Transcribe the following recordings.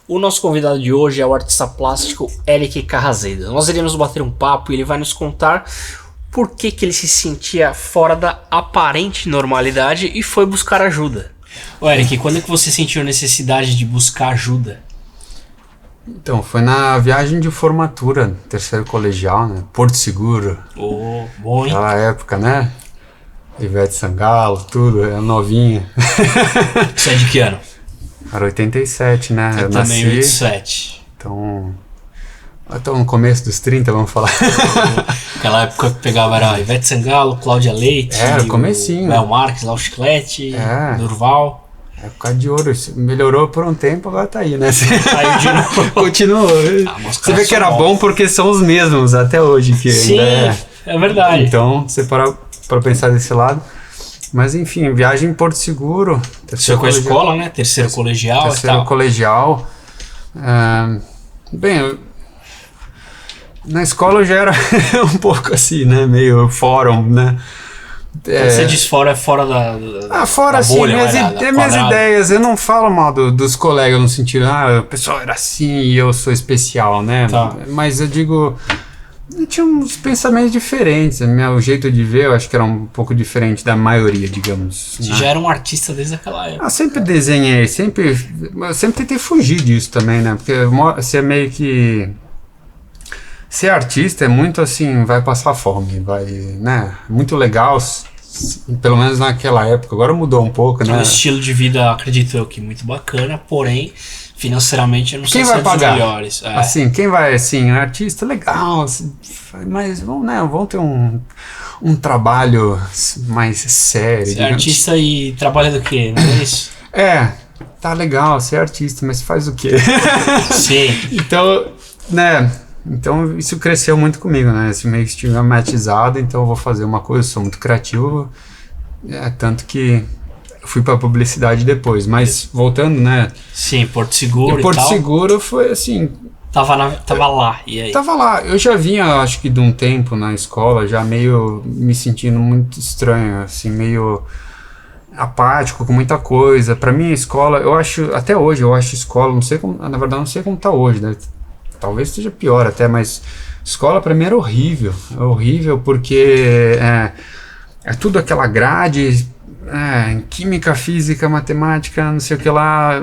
O nosso convidado de hoje é o artista plástico Eric Carrazeda. Nós iremos bater um papo e ele vai nos contar por que ele se sentia fora da aparente normalidade e foi buscar ajuda. Ô Eric, quando é que você sentiu a necessidade de buscar ajuda? Então, foi na viagem de formatura, terceiro colegial, né? Porto Seguro. Bom, hein? Aquela época, né? Ivete Sangalo, tudo, era novinha. Você é de que ano? Era 87, né? Eu também, 87. Então no começo dos 30, vamos falar. Aquela época que pegava era Ivete Sangalo, Cláudia Leite. Era o comecinho. Mel Marques, lá o Chiclete, Durval. Época de ouro, melhorou por um tempo, agora tá aí, né? Saiu de novo. Continuou. Você vê que era bom porque são os mesmos até hoje. Que sim, ainda é verdade. Então, você para pensar desse lado. Mas enfim, viagem em Porto Seguro. Você foi com a escola, né? Terceiro colegial. Terceiro colegial. Bem, na escola eu já era um pouco assim, né? Meio fórum, né? Você diz fora da fora da assim, bolha, minhas ideias. Eu não falo mal dos colegas no sentido, o pessoal era assim e eu sou especial, né? Tá. Mas eu digo, eu tinha uns pensamentos diferentes. O jeito de ver eu acho que era um pouco diferente da maioria, digamos. Você já era um artista desde aquela época. Sempre desenhei, eu sempre tentei fugir disso também, né? Porque você é meio que... Ser artista é muito assim, vai passar fome, vai, né? Muito legal, pelo menos naquela época. Agora mudou um pouco, né? É um estilo de vida, acredito eu, que muito bacana, porém, financeiramente eu não sei se é dos melhores. Assim, quem vai, assim, artista, legal, assim, mas vamos ter um trabalho mais sério. Você é artista e trabalha do quê? Não é isso? Tá legal ser artista, mas faz o quê? Sim. Então, né... Então isso cresceu muito comigo, né? Esse meio que estigmatizado, então eu vou fazer uma coisa, sou muito criativo, tanto que eu fui pra publicidade depois, mas voltando, né? Sim, Porto Seguro e Porto tal. Seguro foi assim... Tava lá, e aí? Tava lá, eu já vinha, acho que de um tempo na escola, já meio me sentindo muito estranho, assim, meio apático com muita coisa. Pra mim a escola, eu acho, até hoje eu acho escola, não sei como, na verdade não sei como tá hoje, né? Talvez seja pior até, mas escola pra mim era horrível. É horrível porque é tudo aquela grade, química, física, matemática, não sei o que lá,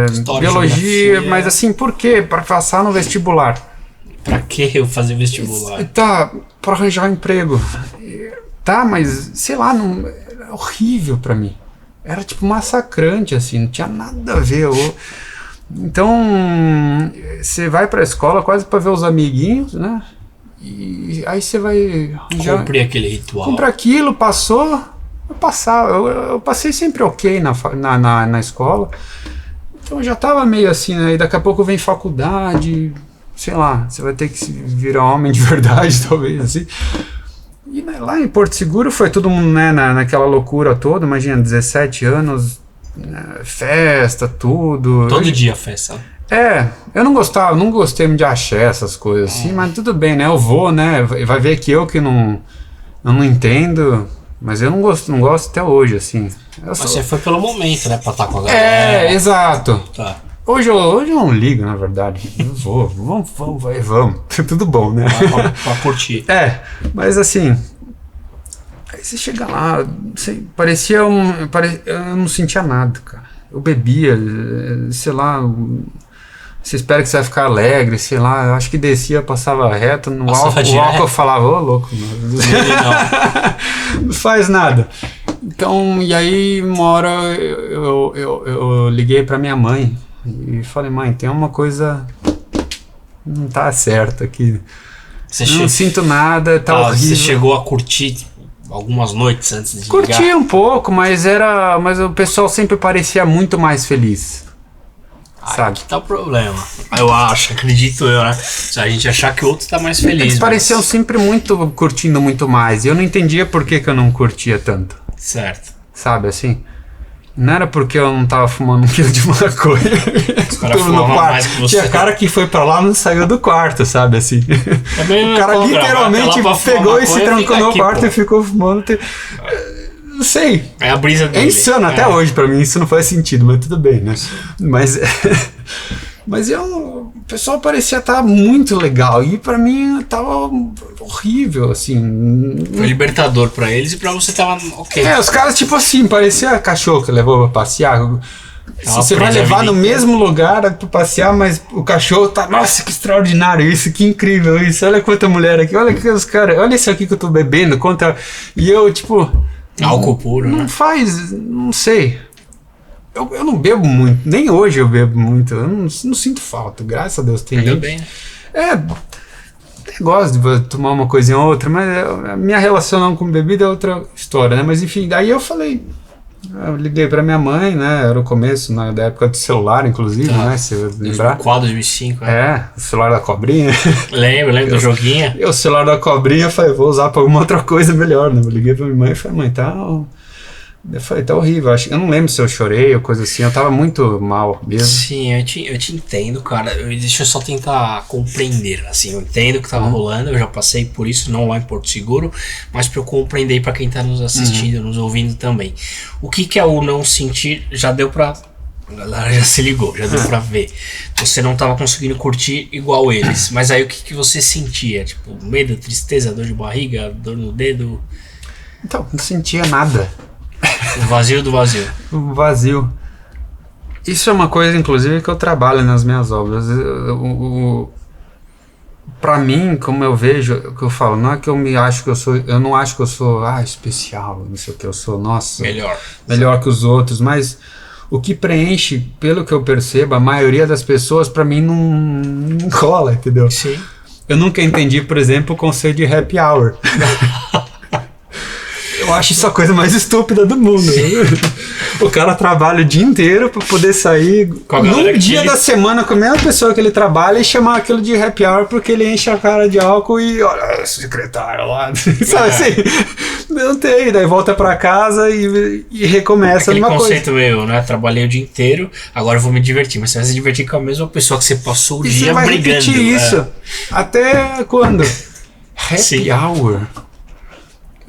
História, biologia, geografia. mas assim, por quê? Pra passar no vestibular. Pra que eu fazer vestibular? Tá, pra arranjar um emprego. Tá, mas sei lá, não, era horrível pra mim. Era tipo massacrante, assim, não tinha nada a ver. Então, você vai pra escola quase pra ver os amiguinhos, né? E aí você vai... Cumprir aquele ritual. Cumpre aquilo, passou, eu passei sempre ok na escola. Então eu já tava meio assim, né? E daqui a pouco vem faculdade, sei lá, você vai ter que virar homem de verdade, talvez, assim. E lá em Porto Seguro foi todo mundo, né, naquela loucura toda, imagina, 17 anos... festa, tudo. Todo dia festa. Eu não gostei muito de axé, essas coisas assim, mas tudo bem, né? Eu vou, né? Vai ver que eu não entendo, mas eu não gosto até hoje, assim. Mas você foi pelo momento, né? Pra estar com a galera. Exato. Tá. Hoje eu não ligo, na verdade. Eu vou, vamos. Tudo bom, né? Pra curtir. Mas assim... Aí você chega lá, eu não sentia nada, cara. Eu bebia, sei lá, você espera que você vai ficar alegre, sei lá, eu acho que descia, passava reto, no álcool eu falava, ô louco, não faz nada. Então, e aí uma hora eu liguei pra minha mãe e falei, mãe, tem uma coisa não tá certa aqui, não sinto nada, tá horrível. Você chegou a curtir algumas noites antes de Curti ligar? um pouco, mas o pessoal sempre parecia muito mais feliz. Sabe? Aqui tá o problema. Eu acho, acredito eu, né? Se a gente achar que o outro tá mais feliz. Eles pareciam sempre curtindo muito mais. E eu não entendia por que eu não curtia tanto. Certo. Sabe assim? Não era porque eu não tava fumando 1 quilo de maconha. Os caras fumavam mais que você. Tinha cara que foi pra lá e não saiu do quarto, sabe assim? O cara literalmente pegou e se trancou no quarto e ficou fumando. Não sei. É a brisa dele. É insano até hoje pra mim, isso não faz sentido, mas tudo bem, né? Mas Mas o pessoal parecia estar muito legal. E pra mim tava horrível, assim. Foi libertador pra eles e pra você tava ok. Os caras, tipo assim, parecia cachorro que levou pra passear. Você vai levar no mesmo lugar pra passear, mas o cachorro tá. Nossa, que extraordinário isso, que incrível isso. Olha quanta mulher aqui, olha que os caras. Olha isso aqui que eu tô bebendo. E eu, tipo. Álcool puro, não né? Não sei. Eu não bebo muito, nem hoje eu bebo muito. Eu não sinto falta, graças a Deus. Tem Ainda gente. bem. Gosto de tomar uma coisinha ou outra, mas a minha relação com bebida é outra história, né? Mas enfim, daí eu falei. Eu liguei pra minha mãe, né? Era o começo, né, da época do celular, inclusive, né? Se eu lembrar. 2005, o celular da cobrinha. Lembro do joguinho. O celular da cobrinha, eu falei, vou usar pra alguma outra coisa melhor, né? Eu liguei pra minha mãe e falei, mãe, tá. Eu falei, tá horrível. Eu não lembro se eu chorei ou coisa assim. Eu tava muito mal mesmo. Sim, eu te entendo, cara. Deixa eu só tentar compreender. Assim, eu entendo o que tava rolando. Eu já passei por isso, não lá em Porto Seguro. Mas pra eu compreender pra quem tá nos assistindo, nos ouvindo também. O que é o não sentir? Já deu pra... A galera já se ligou, já deu pra ver. Você não tava conseguindo curtir igual eles. Mas aí o que você sentia? Tipo, medo, tristeza, dor de barriga, dor no dedo? Então, não sentia nada. O vazio do vazio. O vazio. Isso é uma coisa, inclusive, que eu trabalho nas minhas obras. Pra mim, como eu vejo, o que eu falo, não é que eu não acho que eu sou especial, não sei o que, eu sou, nossa, melhor que os outros, mas o que preenche, pelo que eu percebo, a maioria das pessoas, pra mim, não cola, entendeu? Sim. Eu nunca entendi, por exemplo, o conceito de happy hour. Eu acho isso a coisa mais estúpida do mundo. O cara trabalha o dia inteiro pra poder sair num dia da semana com a mesma pessoa que ele trabalha e chamar aquilo de happy hour porque ele enche a cara de álcool e olha esse secretário lá. Sabe assim? Não tem. Daí volta pra casa e recomeça aquele uma conceito meu, né? Trabalhei o dia inteiro, agora eu vou me divertir. Mas você vai se divertir com a mesma pessoa que você passou o dia vai brigando. Repetir isso. Até quando? Happy hour.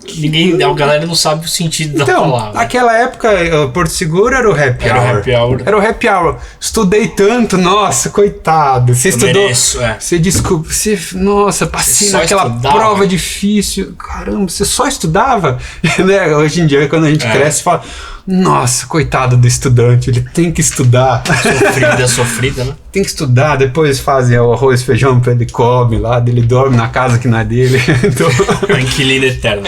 A galera não sabe o sentido da palavra. Naquela época, Porto Seguro era o happy hour. Era o happy hour. Estudei tanto, nossa, coitado. Você estudou. Mereço, Você desculpa. Nossa, passei naquela prova difícil. Caramba, você só estudava? Né? Hoje em dia, quando a gente cresce, fala. Nossa, coitado do estudante, ele tem que estudar. Sofrida, né? Tem que estudar, depois fazem o arroz e feijão pra ele come lá, ele dorme na casa que não é dele. Então... Inquilino eterno.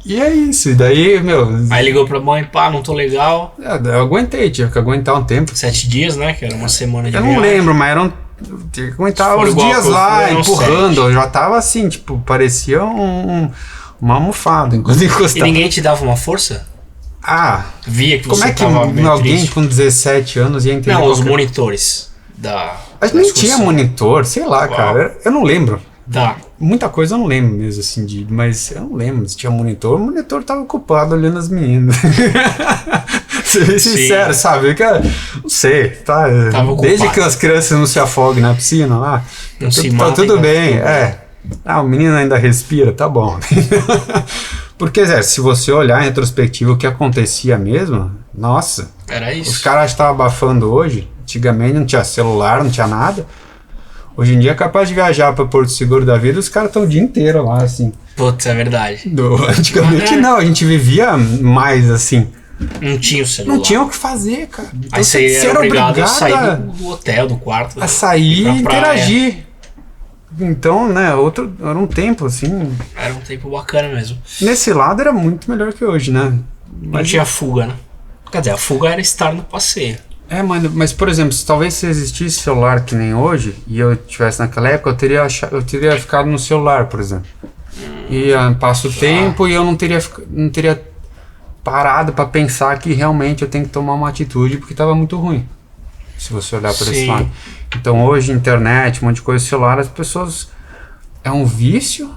E é isso, e daí, Aí ligou pra mãe, pá, não tô legal. Eu aguentei, tive que aguentar um tempo. 7 dias, né? Que era uma semana de viagem. Eu não lembro, mas tinha que aguentar os dias lá, empurrando. Eu já tava assim, tipo, parecia uma almofada, inclusive encostava. E ninguém te dava uma força? Via que como você tava meio alguém triste. Com 17 anos ia entender? Não, os monitores Mas nem tinha monitor, sei lá, cara. Eu não lembro. Muita coisa eu não lembro mesmo, assim, mas eu não lembro se tinha monitor. O monitor tava ocupado olhando as meninas. Ser sincero, sabe? Não sei, tá? Desde que as crianças não se afoguem na piscina lá, tá tudo bem. O menino ainda respira, tá bom. Porque, se você olhar em retrospectiva o que acontecia mesmo, nossa. Era isso. Os caras estavam abafando hoje. Antigamente não tinha celular, não tinha nada. Hoje em dia é capaz de viajar para Porto Seguro da vida, os caras estão o dia inteiro lá, assim. Putz, é verdade. Antigamente não, a gente vivia mais assim. Não tinha o celular. Não tinha o que fazer, cara. Então, aí você era obrigado a sair do hotel, do quarto. A sair e interagir. Então, né, era um tempo, assim... Era um tempo bacana mesmo. Nesse lado era muito melhor que hoje, né? Não tinha fuga, né? Quer dizer, a fuga era estar no passeio. Mano, mas por exemplo, talvez se existisse celular que nem hoje, e eu tivesse naquela época, eu teria ficado no celular, por exemplo. E passa o tempo e eu não teria parado pra pensar que realmente eu tenho que tomar uma atitude, porque tava muito ruim. Se você olhar por esse lado. Então hoje, internet, um monte de coisa, celular, as pessoas... É um vício.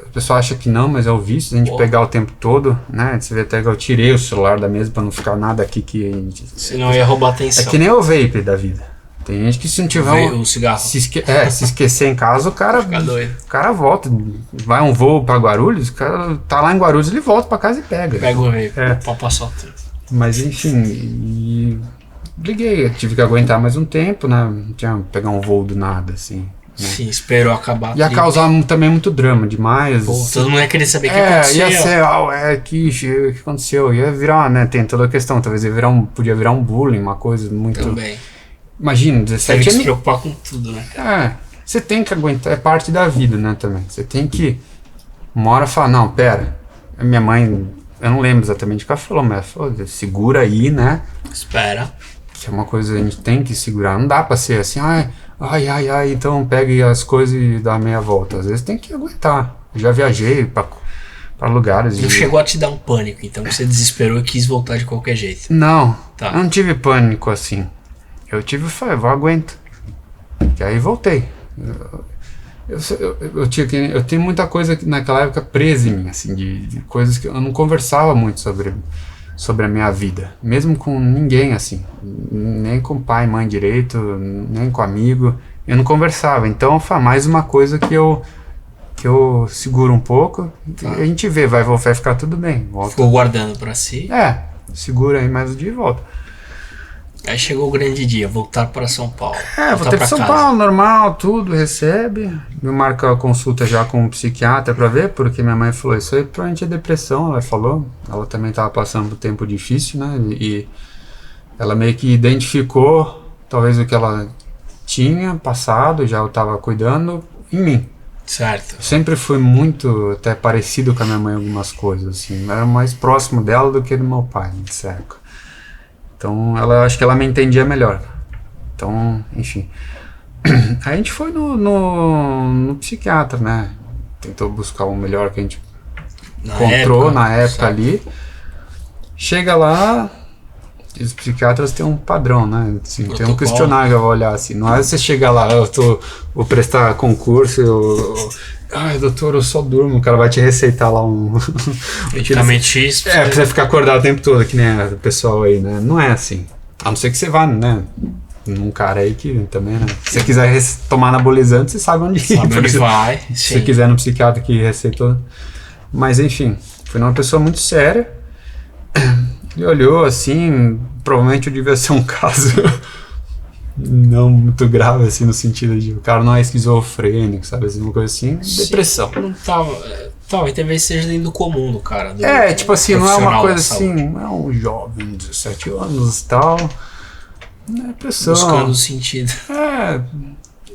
A pessoa acha que não, mas é um vício. A gente pegar o tempo todo, né? Você vê até que eu tirei o celular da mesa pra não ficar nada aqui que a gente... Senão ia roubar atenção. É que nem o vape da vida. Tem gente que se não tiver... O cigarro. Se esquecer em casa, o cara... Fica doido. O cara volta. Vai um voo pra Guarulhos, o cara tá lá em Guarulhos, ele volta pra casa e pega. Pega o vape. Pra passar o tempo. Mas enfim... Briguei, eu tive que aguentar mais um tempo, né? Não tinha que pegar um voo do nada, assim. Né? Sim, esperou acabar. Ia causar também muito drama demais. Pô, todo mundo ia querer saber o que aconteceu. Ia ser, o que aconteceu? Ia virar, né? Tem toda a questão, talvez podia virar um bullying, uma coisa muito... Também. Imagina, Teve 17 que se anos. preocupar com tudo, né? Você tem que aguentar, é parte da vida, né, também. Você tem que, uma hora, falar, não, pera, a minha mãe, eu não lembro exatamente o que ela falou, mas ela falou, segura aí, né? Espera. Que é uma coisa que a gente tem que segurar, não dá pra ser assim, ai, então pegue as coisas e dá meia volta. Às vezes tem que aguentar. Eu já viajei pra lugares. Não chegou a te dar um pânico, então você desesperou e quis voltar de qualquer jeito. Não, Tá. eu não tive pânico assim. Eu vou aguento. E aí voltei. Eu tenho muita coisa naquela época presa em mim, assim, de coisas que eu não conversava muito sobre a minha vida, mesmo com ninguém, assim, nem com pai, mãe direito, nem com amigo, eu não conversava. Então foi mais uma coisa que eu seguro um pouco, Tá. e a gente vê, vai ficar tudo bem. Volta. Ficou guardando pra si. Segura aí mais um dia e volta. Aí chegou o grande dia, voltar para São Paulo. Voltei pra São Paulo, normal, tudo, recebe. Me marca a consulta já com um psiquiatra pra ver, porque minha mãe falou, isso aí provavelmente é depressão, ela falou. Ela também tava passando por um tempo difícil, né? E ela meio que identificou, talvez o que ela tinha passado, já eu tava cuidando, em mim. Certo. Eu sempre fui muito, até parecido com a minha mãe em algumas coisas, assim. Eu era mais próximo dela do que do meu pai, nessa época. Então, acho que ela me entendia melhor. Então, enfim. Aí a gente foi no psiquiatra, né? Tentou buscar o melhor que a gente encontrou na época ali. Chega lá, os psiquiatras têm um padrão, né? Assim, tem um questionário que eu vou olhar assim. Não é você chegar lá, vou prestar concurso, ai, doutor, eu só durmo, o cara vai te receitar lá um medicamento X. Pra você ficar acordado o tempo todo, que nem o pessoal aí, né? Não é assim. A não ser que você vá, né? Num cara aí que também, né? Se você quiser tomar anabolizante, você sabe onde ir. Sabe onde vai. Se você quiser no psiquiatra que receitou. Mas enfim, foi uma pessoa muito séria. Ele olhou assim, provavelmente eu devia ser um caso não muito grave, assim, no sentido de o cara não é esquizofrênico, sabe? Assim, uma coisa assim, depressão. Não tava. Talvez seja dentro do comum do cara. Tipo assim, não é uma coisa assim, não é um jovem de 17 anos e tal. Não é depressão. Buscando sentido.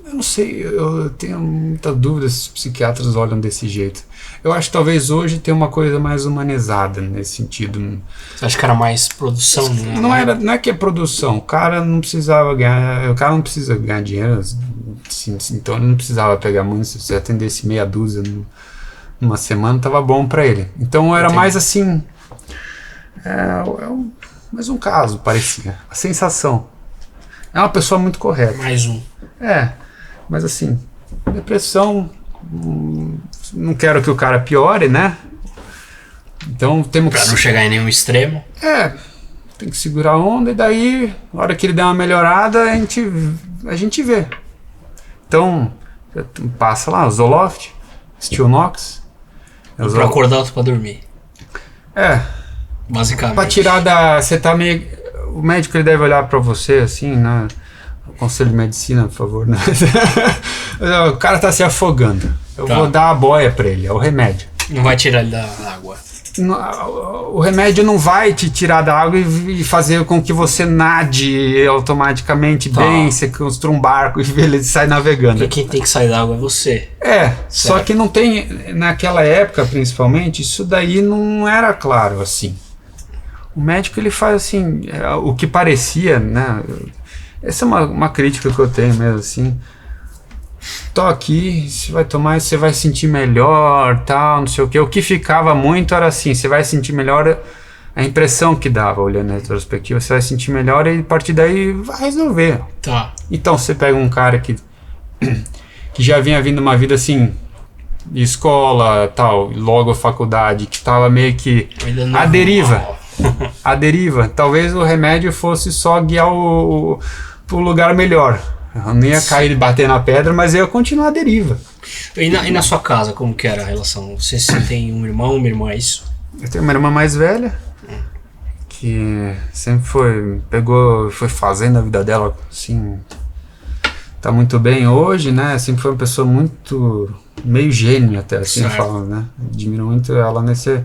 Eu não sei, eu tenho muita dúvida se os psiquiatras olham desse jeito. Eu acho que talvez hoje tenha uma coisa mais humanizada nesse sentido. Você acha que era mais produção? Né? Não é que é produção, o cara não precisava ganhar, o cara não precisa ganhar dinheiro, assim, então ele não precisava pegar muito, se você atendesse meia dúzia numa semana, tava bom pra ele. Então era mais assim, mais um caso, parecia, a sensação. É uma pessoa muito correta. Mais um. Mas assim, depressão, não quero que o cara piore, né? Então temos que... Pra não chegar em nenhum extremo. Tem que segurar a onda e daí, na hora que ele der uma melhorada, a gente vê. Então, passa lá, Zoloft, Stilnox. Um pra acordar, outro pra dormir. Basicamente. Pra tirar você tá meio... O médico ele deve olhar pra você assim, né? O conselho de medicina, por favor, né? O cara tá se afogando. Eu vou dar a boia pra ele, é o remédio. Não vai tirar ele da água. O remédio não vai te tirar da água e fazer com que você nade automaticamente bem, você construa um barco e ele sai navegando. Porque quem tem que sair da água é você. Só que não tem, naquela época principalmente, isso daí não era claro assim. O médico ele faz assim, o que parecia, né? Essa é uma crítica que eu tenho mesmo, assim. Tô aqui, você vai tomar, você vai sentir melhor, tal, não sei o que. O que ficava muito era assim, você vai sentir melhor, a impressão que dava olhando na retrospectiva, você vai sentir melhor e a partir daí vai resolver. Então você pega um cara que já vinha vindo uma vida assim, de escola, tal, logo a faculdade, que tava meio que à deriva. Talvez o remédio fosse só guiar pro lugar melhor. Eu não ia cair e bater na pedra, mas eu ia continuar à deriva. E na sua casa, como que era a relação? Você tem um irmão, uma irmã, é isso? Eu tenho uma irmã mais velha, que sempre foi fazendo a vida dela, assim, tá muito bem hoje, né? Sempre foi uma pessoa muito, meio gênio até, assim falam, né? Admiro muito ela nesse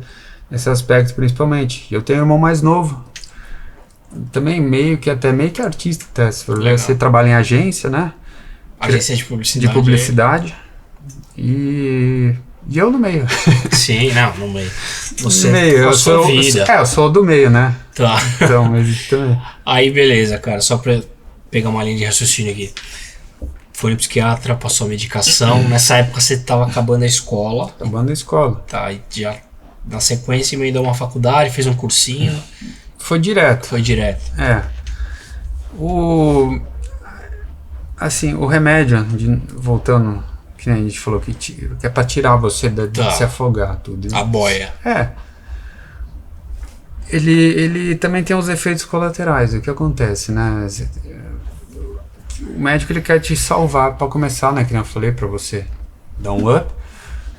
aspecto, principalmente. Eu tenho um irmão mais novo, também meio que artista, até, se for ver, você trabalha em agência, né? Agência de publicidade. De publicidade. E eu no meio. Sim, não, no meio. Você no meio, eu sou vida. Eu sou do meio, né? Tá. Então, mas também. Aí beleza, cara, só pra pegar uma linha de raciocínio aqui. Foi no psiquiatra, passou a medicação. Nessa época você tava acabando a escola. Acabando a escola. Tá, e já na sequência emendou uma faculdade, fez um cursinho. Foi direto. Foi direto. É. O remédio, voltando, que nem a gente falou, que é pra tirar você de se afogar, tudo. A boia. É. Ele também tem os efeitos colaterais. O que acontece, né? O médico, ele quer te salvar pra começar, né? Que nem eu falei, pra você dar um up.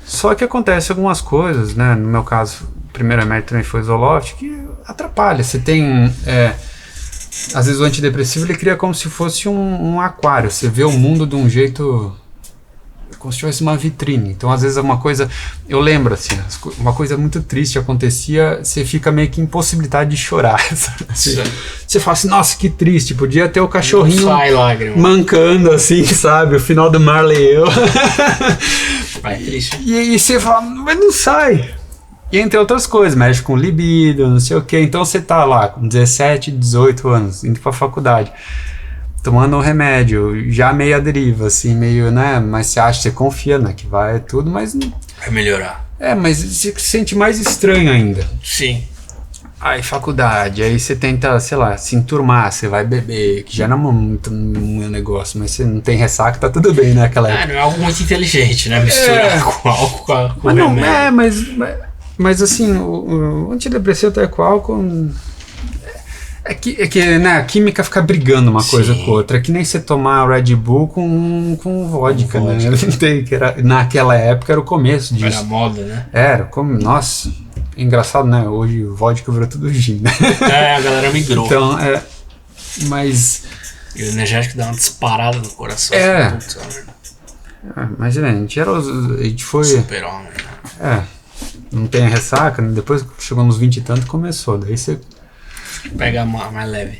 Só que acontece algumas coisas, né? No meu caso, o primeiro remédio também foi Zoloft, que atrapalha. Você tem... às vezes o antidepressivo, ele cria como se fosse um aquário. Você vê o mundo de um jeito... como se tivesse uma vitrine. Então, às vezes, uma coisa... Eu lembro, assim, uma coisa muito triste acontecia, você fica meio que impossibilitado de chorar. Você fala assim, nossa, que triste, podia ter o cachorrinho mancando, assim, sabe? O final do Marley e eu. É triste. E você fala, mas não sai. E entre outras coisas, mexe com libido, não sei o quê. Então, você tá lá com 17, 18 anos, indo pra faculdade, tomando um remédio, já meio à deriva, assim, meio, né? Mas você acha, você confia, né? Que vai tudo, mas... Vai melhorar. Mas você se sente mais estranho ainda. Sim. Aí faculdade, aí você tenta, sei lá, se enturmar, você vai beber, que já não é muito um negócio, mas você não tem ressaca, tá tudo bem, né? Aquela época. Não é algo muito inteligente, né? Misturar com álcool, com mas não, remédio. mas assim, o antidepressivo até com álcool... É que né, a química fica brigando uma coisa com outra. É que nem você tomar Red Bull com vodka, né? Não tem, naquela época era o começo disso. Era moda, né? Era, nossa, engraçado, né? Hoje o vodka virou tudo gin, né? A galera migrou. Então, mas... E o energético dá uma disparada no coração. Imagina, a gente foi... Super-homem. Não tem a ressaca, né? Depois que chegou nos 20 e tanto, começou. Daí você... Pega mais leve.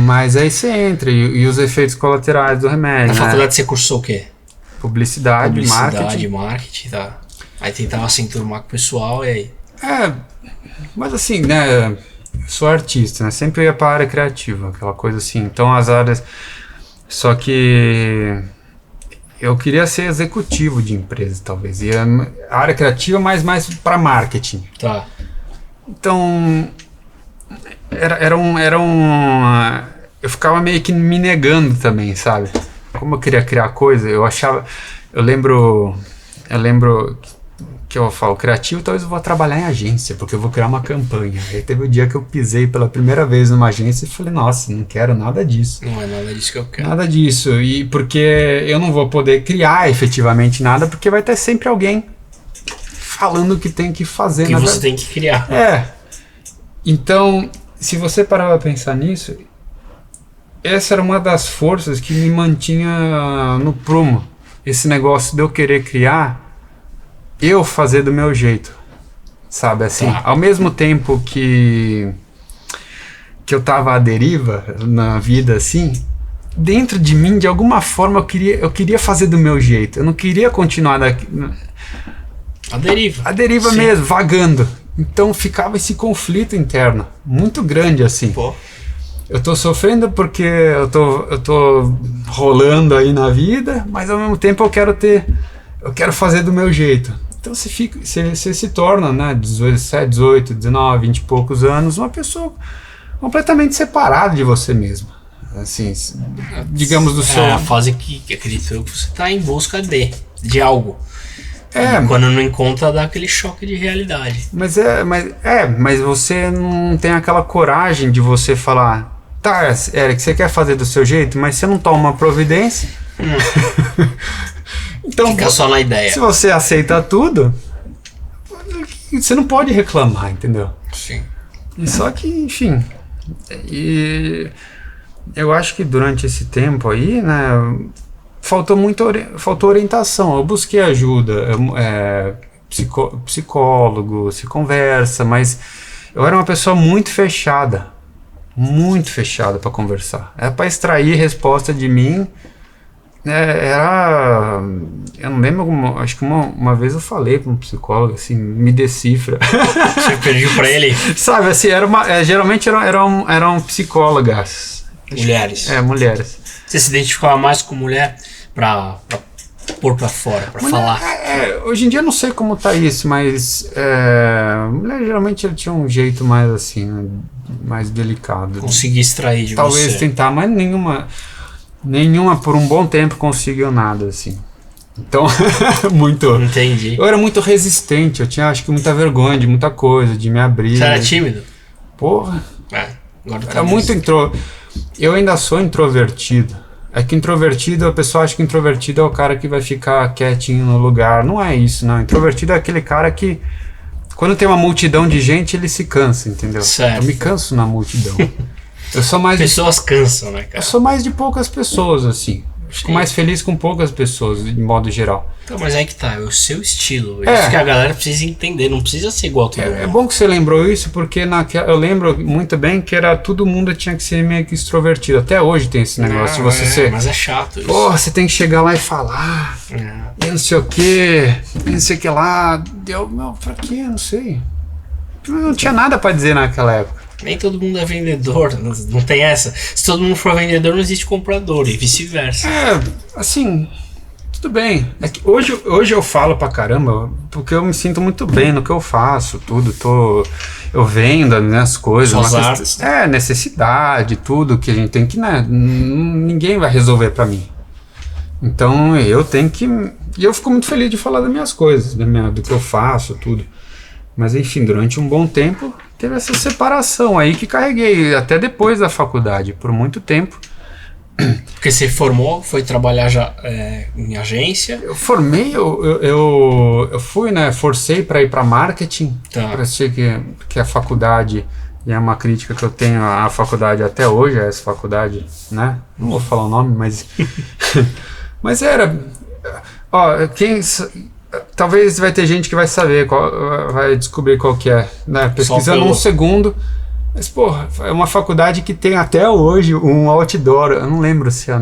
Mas aí você entra e os efeitos colaterais do remédio. Na faculdade você cursou o quê? Publicidade, marketing, tá. Aí tentava se enturmar com o pessoal e aí? Mas assim, né? Eu sou artista, né? Sempre ia pra área criativa, aquela coisa assim. Então as áreas... Só que... eu queria ser executivo de empresa, talvez. E a área criativa mais pra marketing. Tá. Então... eu ficava meio que me negando também, sabe? Como eu queria criar coisa, eu lembro que eu falo, criativo, talvez eu vou trabalhar em agência, porque eu vou criar uma campanha. Aí teve o dia que eu pisei pela primeira vez numa agência e falei, nossa, não quero nada disso. Não é nada disso que eu quero. Nada disso, e porque eu não vou poder criar efetivamente nada, porque vai ter sempre alguém falando o que tem que fazer. Que você tem que criar. Então, se você parar pra pensar nisso, essa era uma das forças que me mantinha no prumo. Esse negócio de eu querer criar, eu fazer do meu jeito, sabe, assim, ao mesmo tempo que eu tava à deriva na vida, assim, dentro de mim, de alguma forma, eu queria fazer do meu jeito, eu não queria continuar a deriva mesmo, vagando. Então ficava esse conflito interno, muito grande, assim. Pô. Eu tô sofrendo porque eu tô rolando aí na vida, mas ao mesmo tempo eu quero fazer do meu jeito. Então você se torna, né, 17, 18, 19, 20 e poucos anos, uma pessoa completamente separada de você mesmo. Assim, digamos do seu... É a fase que acredito eu que você tá em busca de algo. Quando não encontra, dá aquele choque de realidade. Mas você não tem aquela coragem de você falar, tá, Eric, você quer fazer do seu jeito, mas você não toma uma providência. Então, fica só na ideia. Se você aceita tudo, você não pode reclamar, entendeu? Sim. E só que, enfim, e eu acho que durante esse tempo aí, né, faltou orientação. Eu busquei ajuda, psicólogo, se conversa, mas eu era uma pessoa muito fechada para conversar. Era para extrair resposta de mim. Eu não lembro, acho que uma vez eu falei para um psicólogo assim, me decifra. Você pediu para ele? Sabe, assim, geralmente eram psicólogas. Mulheres. Mulheres. Você se identificava mais com mulher pra pôr pra fora, pra falar? Hoje em dia eu não sei como tá isso, mas mulher geralmente ela tinha um jeito mais assim, né, mais delicado. Conseguir extrair de Talvez você. tentar, mas nenhuma por um bom tempo conseguiu nada, assim. Então, muito... Entendi. Eu era muito resistente, eu tinha acho que muita vergonha de muita coisa, de me abrir. Você era tímido? Porra. Agora tá Era muito Eu ainda sou introvertido. É que introvertido, a pessoa acha que introvertido é o cara que vai ficar quietinho no lugar. Não é isso, não. Introvertido é aquele cara que, quando tem uma multidão de gente, ele se cansa, entendeu? Certo. Eu me canso na multidão. Eu sou mais... Pessoas cansam, né, cara? Eu sou mais de poucas pessoas, assim. Fico mais feliz com poucas pessoas, de modo geral. Então, mas aí que tá, é o seu estilo. É isso que a galera precisa entender, não precisa ser igual a todo mundo. É bom que você lembrou isso, porque eu lembro muito bem que todo mundo tinha que ser meio que extrovertido. Até hoje tem esse negócio de você ser... Mas é chato isso. Porra, você tem que chegar lá e falar, e não sei o que, não sei o que lá. Pra quê? Não sei. Não tinha nada pra dizer naquela época. Nem todo mundo é vendedor, não tem essa. Se todo mundo for vendedor, não existe comprador, e vice-versa. Assim, tudo bem. É que hoje eu falo pra caramba, porque eu me sinto muito bem no que eu faço, tudo. Eu vendo as minhas coisas. Suas artes. Necessidade, tudo que a gente tem que, né? Ninguém vai resolver pra mim. Então eu tenho que... E eu fico muito feliz de falar das minhas coisas, do que eu faço, tudo. Mas enfim, durante um bom tempo teve essa separação aí que carreguei até depois da faculdade, por muito tempo. Porque você formou, foi trabalhar já em agência? Eu formei, eu fui, né, forcei para ir para marketing, parecia que a faculdade, e é uma crítica que eu tenho à faculdade até hoje, essa faculdade, né, não vou falar o nome, mas mas era, talvez vai ter gente que vai saber, vai descobrir qual que é, né? Pesquisando um segundo. Mas, porra, é uma faculdade que tem até hoje um outdoor, eu não lembro se é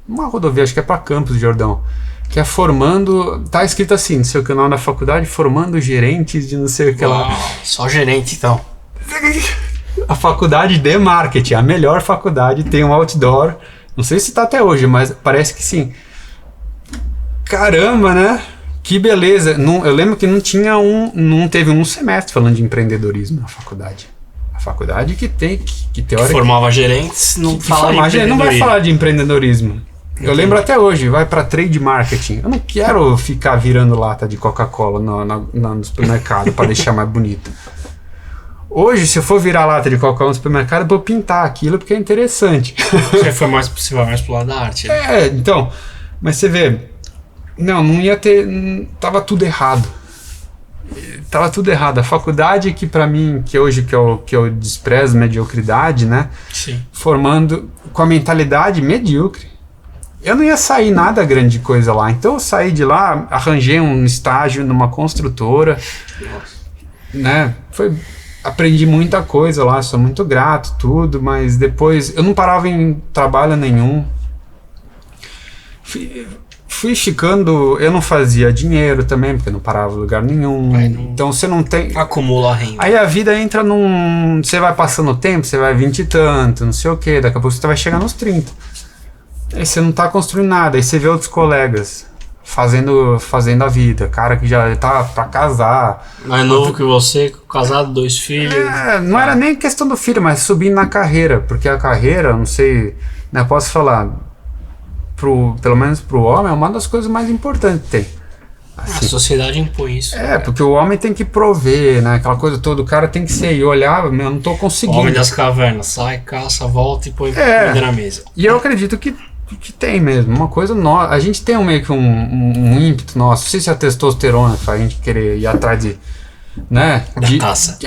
uma rodovia, acho que é para Campos do Jordão, que é formando, tá escrito assim, não sei o que é o nome da faculdade, formando gerentes de não sei o que lá. Só gerente, então. A faculdade de marketing, a melhor faculdade, tem um outdoor, não sei se tá até hoje, mas parece que sim. Caramba, né? Que beleza. Eu lembro que não teve um semestre falando de empreendedorismo na faculdade. A faculdade que formava gerentes, não vai falar de empreendedorismo. Entendi. Eu lembro até hoje, vai para trade marketing. Eu não quero ficar virando lata de Coca-Cola no supermercado para deixar mais bonito. Hoje, se eu for virar lata de Coca-Cola no supermercado, eu vou pintar aquilo porque é interessante. Você foi mais pro lado da arte. Né? Então. Mas você vê... Não ia ter... Tava tudo errado. Tava tudo errado. A faculdade que pra mim, que hoje que eu desprezo mediocridade, né? Sim. Formando com a mentalidade medíocre. Eu não ia sair nada grande coisa lá. Então eu saí de lá, arranjei um estágio numa construtora. Nossa. Né? Aprendi muita coisa lá, sou muito grato, tudo, mas depois eu não parava em trabalho nenhum. Fui ficando, eu não fazia dinheiro também, porque não parava em lugar nenhum. Então você não tem... Acumula a renda. Aí a vida entra num... Você vai passando o tempo, você vai 20 e tanto, não sei o que, daqui a pouco você vai chegar nos 30. Aí você não tá construindo nada, aí você vê outros colegas fazendo a vida, cara que já tá pra casar. Mais novo que você, casado, 2 filhos. Não era nem questão do filho, mas subindo na carreira, porque a carreira, não sei, né, posso falar... pelo menos pro homem, é uma das coisas mais importantes que tem. Assim, a sociedade impõe isso. Porque o homem tem que prover, né? Aquela coisa toda, o cara tem que ser. E eu olhava, eu não tô conseguindo. O homem das cavernas, sai, caça, volta e põe comida na mesa. E eu acredito que tem mesmo, uma coisa nossa. A gente tem meio que um ímpeto nosso, não sei se é a testosterona que faz a gente querer ir atrás de, né? Da caça.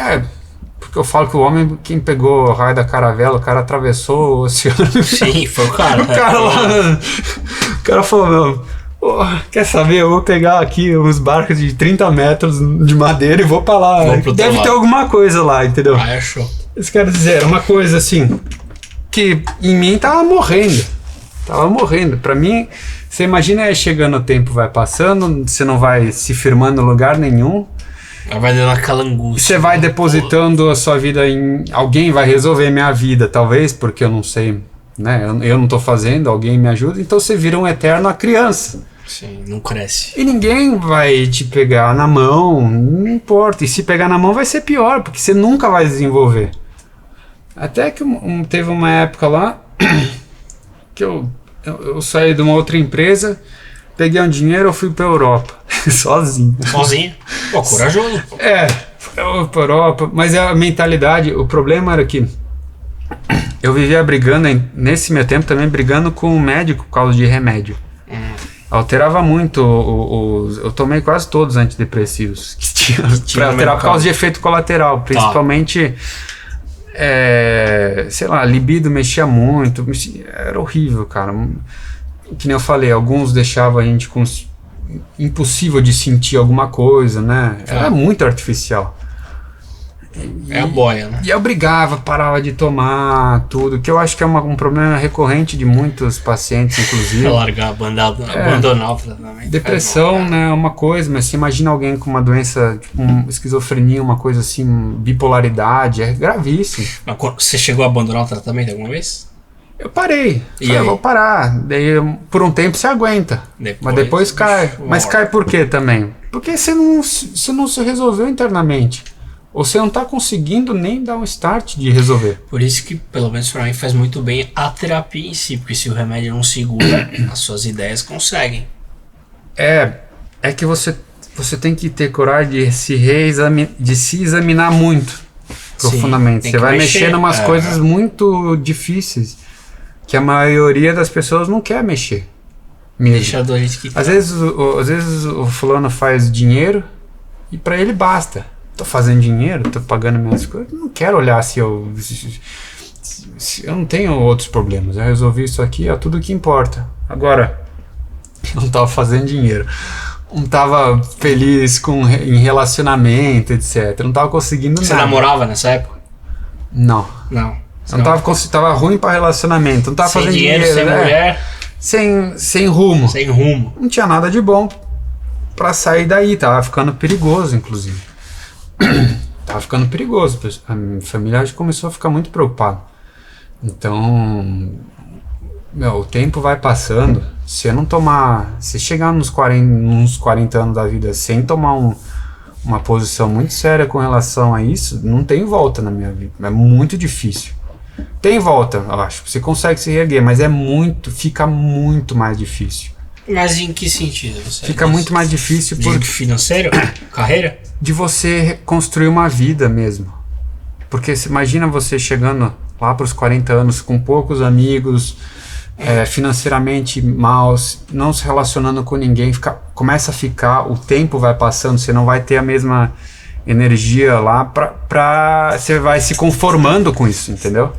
porque eu falo que o homem, quem pegou o raio da caravela, o cara atravessou o oceano. Sim, foi o cara. O cara lá, o cara falou, meu, pô, quer saber, eu vou pegar aqui uns barcos de 30 metros de madeira e vou pra lá. Deve ter alguma coisa lá, entendeu? Ah, é show. Isso quer dizer, era uma coisa assim, que em mim tava morrendo. Pra mim, você imagina chegando o tempo, vai passando, você não vai se firmando em lugar nenhum. Vai dando aquela angústia. Você vai depositando a sua vida em... Alguém vai resolver minha vida, talvez, porque eu não sei, né? Eu não tô fazendo, alguém me ajuda. Então você vira um eterno criança. Sim, não cresce. E ninguém vai te pegar na mão, não importa. E se pegar na mão vai ser pior, porque você nunca vai desenvolver. Até que teve uma época lá que eu saí de uma outra empresa, peguei um dinheiro, eu fui pra Europa, sozinho. Sozinho? Pô, corajoso. Fui pra Europa, mas a mentalidade, o problema era que eu vivia brigando, nesse meu tempo também brigando com o médico por causa de remédio. Alterava muito, eu tomei quase todos os antidepressivos que tinha pra alterar por causa de efeito colateral, principalmente... sei lá, libido mexia muito, era horrível, cara. Que nem eu falei, alguns deixavam a gente impossível de sentir alguma coisa, né? Era muito artificial. É a boia, né? E eu brigava, parava de tomar tudo, que eu acho que é um problema recorrente de muitos pacientes, inclusive. Largar, abandonar o tratamento. Depressão, né, é uma coisa, mas você imagina alguém com uma doença, tipo esquizofrenia, uma coisa assim, bipolaridade, é gravíssimo. Mas você chegou a abandonar o tratamento alguma vez? Eu parei. Eu vou parar. Daí, por um tempo você aguenta. Mas depois cai. Mas cai por quê também? Porque você não se resolveu internamente. Ou você não está conseguindo nem dar um start de resolver. Por isso que, pelo menos para mim, faz muito bem a terapia em si. Porque se o remédio não segura, as suas ideias conseguem. É que você tem que ter coragem de se examinar muito profundamente. Sim, você vai mexer em umas coisas muito difíceis que a maioria das pessoas não quer mexer. Deixa do jeito que às vezes o fulano faz dinheiro e para ele basta. Tô fazendo dinheiro, tô pagando minhas coisas, não quero olhar se eu não tenho outros problemas. Eu resolvi isso aqui, é tudo que importa. Agora, eu não tava fazendo dinheiro, não tava feliz em relacionamento, etc. Não tava conseguindo nada. Você namorava nessa época? Não. Eu não tava ruim pra relacionamento, não tava fazendo dinheiro. Sem mulher? Sem rumo. Sem rumo. Não tinha nada de bom pra sair daí, tava ficando perigoso, inclusive. Tava ficando perigoso. A minha família já começou a ficar muito preocupada. Então, o tempo vai passando. Se chegar nos 40 anos da vida sem tomar uma posição muito séria com relação a isso, não tem volta na minha vida. É muito difícil. Tem volta, eu acho. Você consegue se reerguer, mas fica muito mais difícil. Mas em que sentido? Fica muito mais difícil por financeiro? Carreira? De você construir uma vida mesmo. Porque imagina você chegando lá para os 40 anos com poucos amigos, financeiramente mal, não se relacionando com ninguém, começa a ficar, o tempo vai passando, você não vai ter a mesma energia lá, você vai se conformando com isso, entendeu?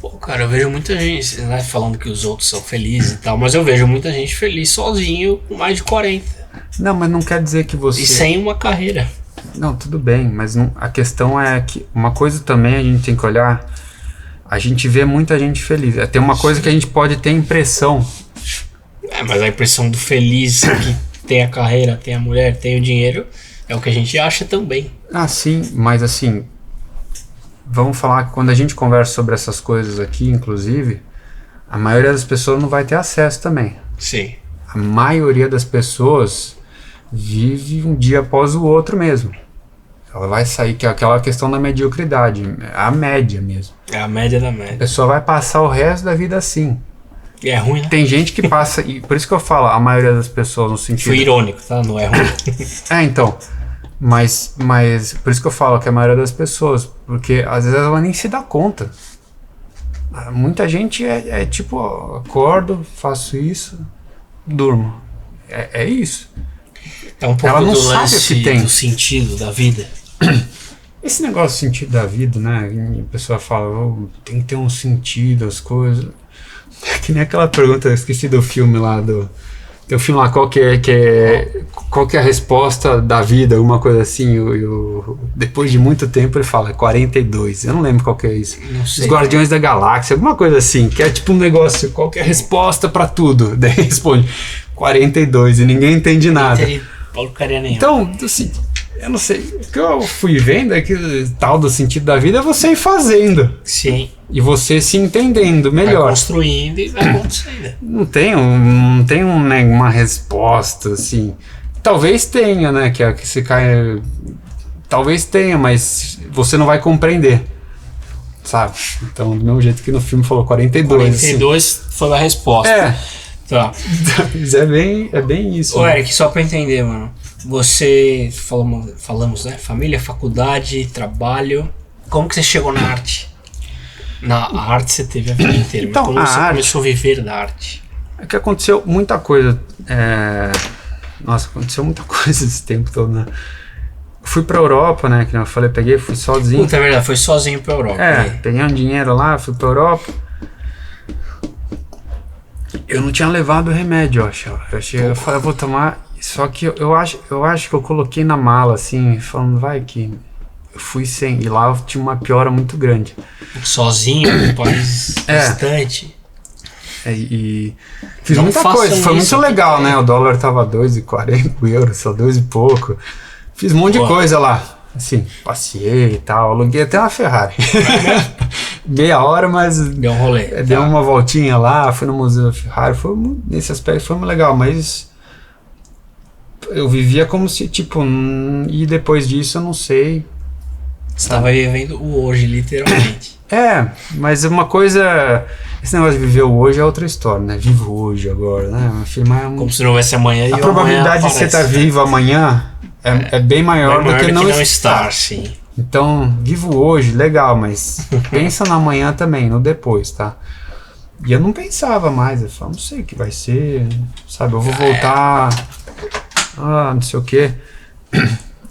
Pô, cara, eu vejo muita gente, né, falando que os outros são felizes e tal, mas eu vejo muita gente feliz sozinho com mais de 40. Não, mas não quer dizer que você... E sem uma carreira. Não, tudo bem, mas a questão é que uma coisa também a gente tem que olhar, a gente vê muita gente feliz. Tem uma coisa que a gente pode ter impressão. Mas a impressão do feliz que tem a carreira, tem a mulher, tem o dinheiro, é o que a gente acha também. Ah, sim, mas assim... Vamos falar que quando a gente conversa sobre essas coisas aqui, inclusive, a maioria das pessoas não vai ter acesso também. Sim. A maioria das pessoas vive um dia após o outro mesmo. Ela vai sair, que é aquela questão da mediocridade, a média mesmo. É a média da média. A pessoa vai passar o resto da vida assim. E é ruim, né? Tem gente que passa, e por isso que eu falo, a maioria das pessoas no sentido... Fui irônico, tá? Não é ruim. Então... Mas por isso que eu falo que a maioria das pessoas, porque às vezes ela nem se dá conta. Muita gente tipo, acordo, faço isso, durmo. É isso. É um pouco ela não do sabe lance o que tem. Do sentido da vida. Esse negócio do sentido da vida, né? A pessoa fala, tem que ter um sentido as coisas. É que nem aquela pergunta, eu esqueci do filme lá tem um filme lá, qual que é a resposta da vida, alguma coisa assim. Depois de muito tempo ele fala 42. Eu não lembro qual que é isso. Os Guardiões da Galáxia, alguma coisa assim, que é tipo um negócio, qual que é a resposta pra tudo? Daí responde 42 e ninguém entende nada. Então, assim, eu não sei. O que eu fui vendo é que o tal do sentido da vida é você ir fazendo. Sim. E você se entendendo melhor. Vai construindo e vai acontecendo. Não tem né, uma resposta, assim. Talvez tenha, né? Que você cai. Talvez tenha, mas você não vai compreender. Sabe? Então, do mesmo jeito que no filme falou 42. 42 assim. Foi a resposta. É. Tá. Mas é bem isso. Ô, né? Eric, só pra entender, mano. Você. Falamos, né? Família, faculdade, trabalho. Como que você chegou na arte? Na arte você teve a vida inteira. Então, mas como você começou a viver da arte? É que aconteceu muita coisa. Nossa, aconteceu muita coisa esse tempo todo, né? Eu fui pra Europa, né? Que eu falei, fui sozinho. Puta, é verdade, foi sozinho pra Europa. Peguei um dinheiro lá, fui pra Europa. Eu não tinha levado o remédio, eu acho. Eu falei, eu vou tomar. Só que eu acho que eu coloquei na mala, assim, falando, vai que. Eu fui sem. E lá tinha uma piora muito grande. Sozinho, num país distante. E fiz muita coisa. Foi muito legal, né? O dólar tava 2,40 euros, só 2 e pouco. Fiz um monte de coisa lá. Assim, passeei e tal. Aluguei até uma Ferrari. Meia hora, mas. Deu um rolê. Deu uma voltinha lá, fui no Museu da Ferrari. Nesse aspecto foi muito legal, mas. Eu vivia como se, tipo. E depois disso eu não sei. Você tava vivendo o hoje, literalmente. Mas uma coisa. Esse negócio de viver o hoje é outra história, né? Vivo hoje agora, né? Como se não houvesse amanhã. A probabilidade de você estar vivo amanhã é bem maior do que não estar. Sim. Então, vivo hoje, legal, mas pensa no amanhã também, no depois, tá? E eu não pensava mais, eu falava, não sei o que vai ser, sabe? Eu vou voltar, não sei o quê.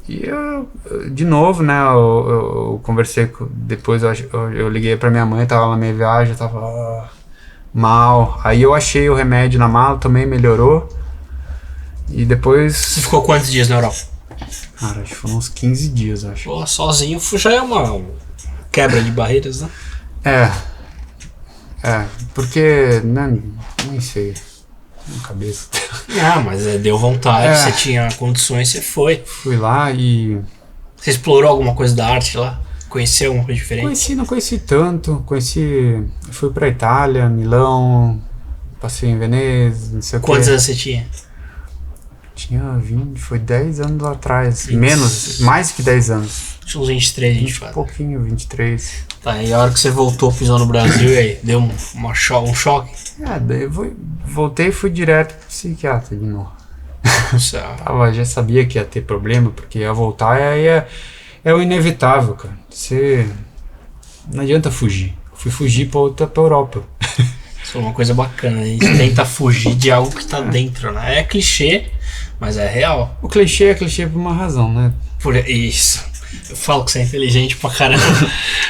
E eu, de novo, né, eu conversei depois eu liguei pra minha mãe, tava na minha viagem, eu tava mal. Aí eu achei o remédio na mala, também melhorou. E depois... Você ficou quantos dias na Europa? Cara, acho que foram uns 15 dias, acho. Pô, sozinho já é uma quebra de barreiras, né? Porque, né, nem sei. Na cabeça. Mas deu vontade, você tinha condições, você foi. Fui lá e... Você explorou alguma coisa da arte lá? Conheceu alguma coisa diferente? Não conheci tanto. Fui pra Itália, Milão, passei em Veneza, não sei o que. Quantos anos você tinha? Tinha 20, foi 10 anos atrás. Menos, mais que 10 anos. Tinha uns 23, 24. Pouquinho, 23. Tá, e a hora que você voltou, pisou no Brasil, e aí, deu um choque? Daí eu voltei e fui direto pro psiquiatra de novo. Já sabia que ia ter problema, porque ia voltar, é o inevitável, cara. Não adianta fugir. Fui fugir pra Europa. Isso é uma coisa bacana, a gente tenta fugir de algo que tá dentro, né? É clichê, mas é real. O clichê é clichê por uma razão, né? Por isso. Eu falo que você é inteligente pra caramba.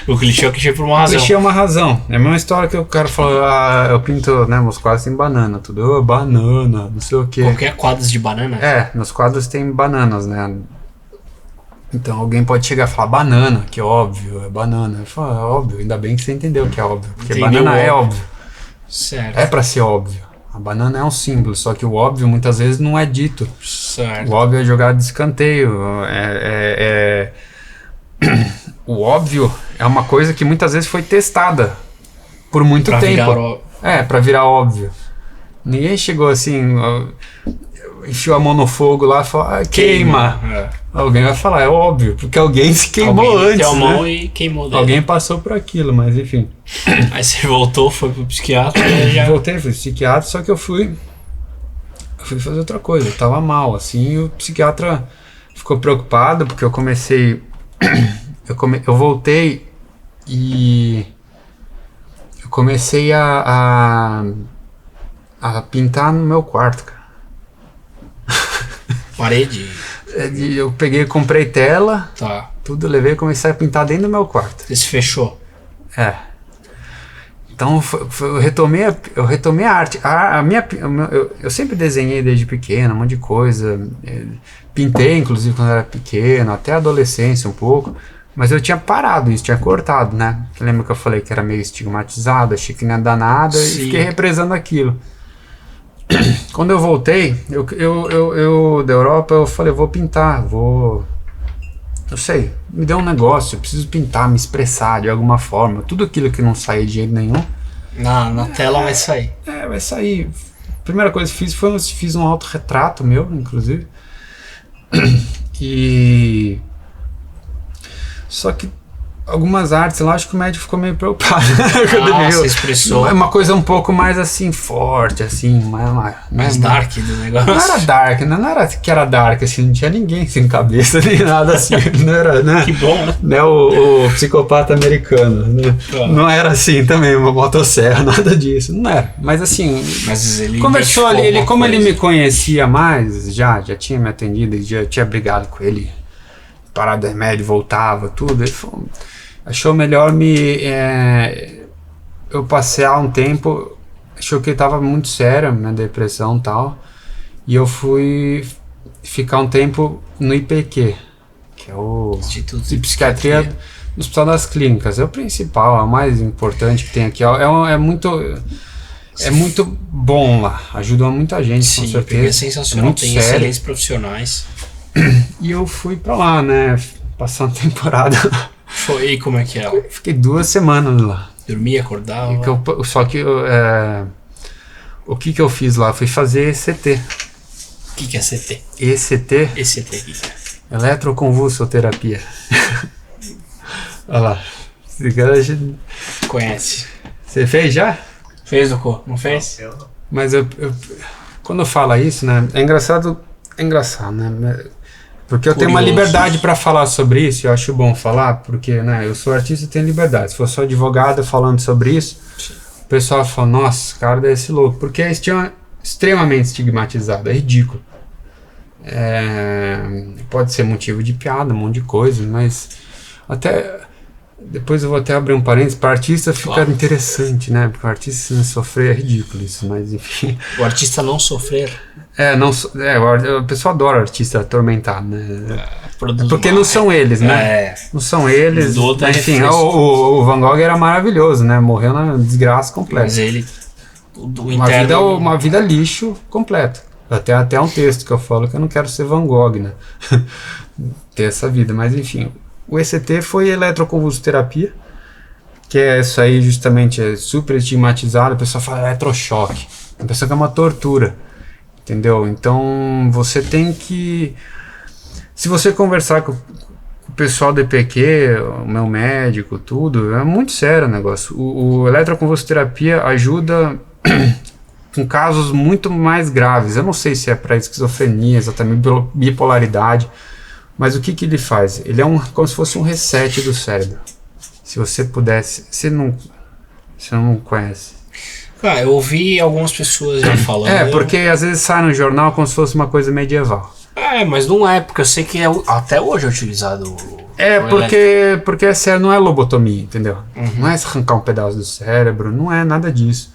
O clichê é clichê por uma razão. O clichê é uma razão. É a mesma história que o cara fala, eu pinto, né, meus quadros tem banana, tudo. Banana, não sei o quê. Qualquer quadros de banana? Meus quadros tem bananas, né? Então alguém pode chegar e falar banana, que óbvio, é banana. Eu falo, é óbvio, ainda bem que você entendeu que é óbvio. Porque banana é óbvio. Certo. É pra ser óbvio. A banana é um símbolo, só que o óbvio muitas vezes não é dito. Certo. O óbvio é jogado de escanteio. O óbvio é uma coisa que muitas vezes foi testada por muito tempo. Pra virar óbvio. Ninguém chegou assim, enfiou a mão no fogo lá e falou, queima. Alguém vai falar, é óbvio, porque alguém se queimou antes. Deu a mão e queimou dele. Alguém passou por aquilo, mas enfim. Aí você voltou, foi pro psiquiatra. Voltei, fui pro psiquiatra, só que eu fui fazer outra coisa. Eu tava mal, assim, e o psiquiatra ficou preocupado, porque eu comecei. Eu voltei e eu comecei a pintar no meu quarto, cara. Parede? Eu comprei tela. Tá. tudo eu levei e comecei a pintar dentro do meu quarto. Você se fechou. Então eu retomei a arte. Eu sempre desenhei desde pequeno, um monte de coisa. Pintei, inclusive, quando era pequeno, até a adolescência um pouco. Mas eu tinha parado isso, tinha cortado, né? Lembra que eu falei que era meio estigmatizado, achei que não ia dar nada e fiquei represando aquilo. Quando eu voltei, eu da Europa, eu falei, vou pintar, eu sei, me deu um negócio, eu preciso pintar, me expressar de alguma forma. Tudo aquilo que não saía de jeito nenhum. Na tela vai sair. Vai sair. A primeira coisa que fiz um autorretrato meu, inclusive. Só que algumas artes lá, acho que o médico ficou meio preocupado. Você expressou. É uma coisa um pouco mais assim, forte, assim, mais dark do negócio. Não era dark, não era que era dark, assim, não tinha ninguém sem cabeça, nem nada assim. Não era, né? Que bom, né? Né, o psicopata americano, né? Não era assim também, uma motosserra, nada disso, não era. Mas assim, ele conversou ali, como ele me conhecia mais, já tinha me atendido, já tinha brigado com ele, parado de remédio, voltava, tudo, ele falou, achou melhor eu passear um tempo, achou que estava muito sério, minha depressão e tal, e eu fui ficar um tempo no IPQ, que é o Instituto de Psiquiatria do Hospital das Clínicas, é o principal, é o mais importante que tem aqui, é muito bom lá, ajuda muita gente. Sim, com certeza. É sensacional, tem excelentes profissionais. E eu fui pra lá, né, passar uma temporada. Foi, e como é que é? Fiquei 2 semanas lá. Dormia, acordava? Só que o que eu fiz lá? Fui fazer ECT. O que é CT? ECT? ECT. Eletroconvulsoterapia. Olha lá. Conhece. Você fez já? Fez, Docô? Não fez? Mas quando eu falo isso, né? É engraçado, né? Porque eu tenho uma liberdade para falar sobre isso, eu acho bom falar, porque, né, eu sou artista e tenho liberdade. Se eu sou advogado falando sobre isso, o pessoal fala, nossa, esse cara deve ser louco, porque é extremamente estigmatizado, é ridículo. Pode ser motivo de piada, um monte de coisa, mas até... Depois eu vou até abrir um parênteses, para artista fica interessante, né? Porque o artista se não sofrer é ridículo isso, mas enfim. O artista não sofrer? O pessoal adora artista atormentado, né? Porque não são eles, né? Não são eles. Enfim, o Van Gogh era maravilhoso, né? Morreu na desgraça completa. Mas ele... Uma vida lixo completo. Até um texto que eu falo que eu não quero ser Van Gogh, né? Ter essa vida, mas enfim... O ECT foi eletroconvulsoterapia, que é isso aí justamente, é super estigmatizado, a pessoa fala eletrochoque, a pessoa que é uma tortura, entendeu? Então você tem que, se você conversar com o pessoal do EPQ, o meu médico, tudo, é muito sério o negócio. O eletroconvulsoterapia ajuda com casos muito mais graves, eu não sei se é para esquizofrenia, exatamente bipolaridade, mas o que ele faz? Ele é como se fosse um reset do cérebro. Se você pudesse... Você não conhece. Eu ouvi algumas pessoas já falando. Porque às vezes sai no jornal como se fosse uma coisa medieval. Mas não é, porque eu sei que até hoje é utilizado porque é sério, não é lobotomia, entendeu? Não é arrancar um pedaço do cérebro, não é nada disso.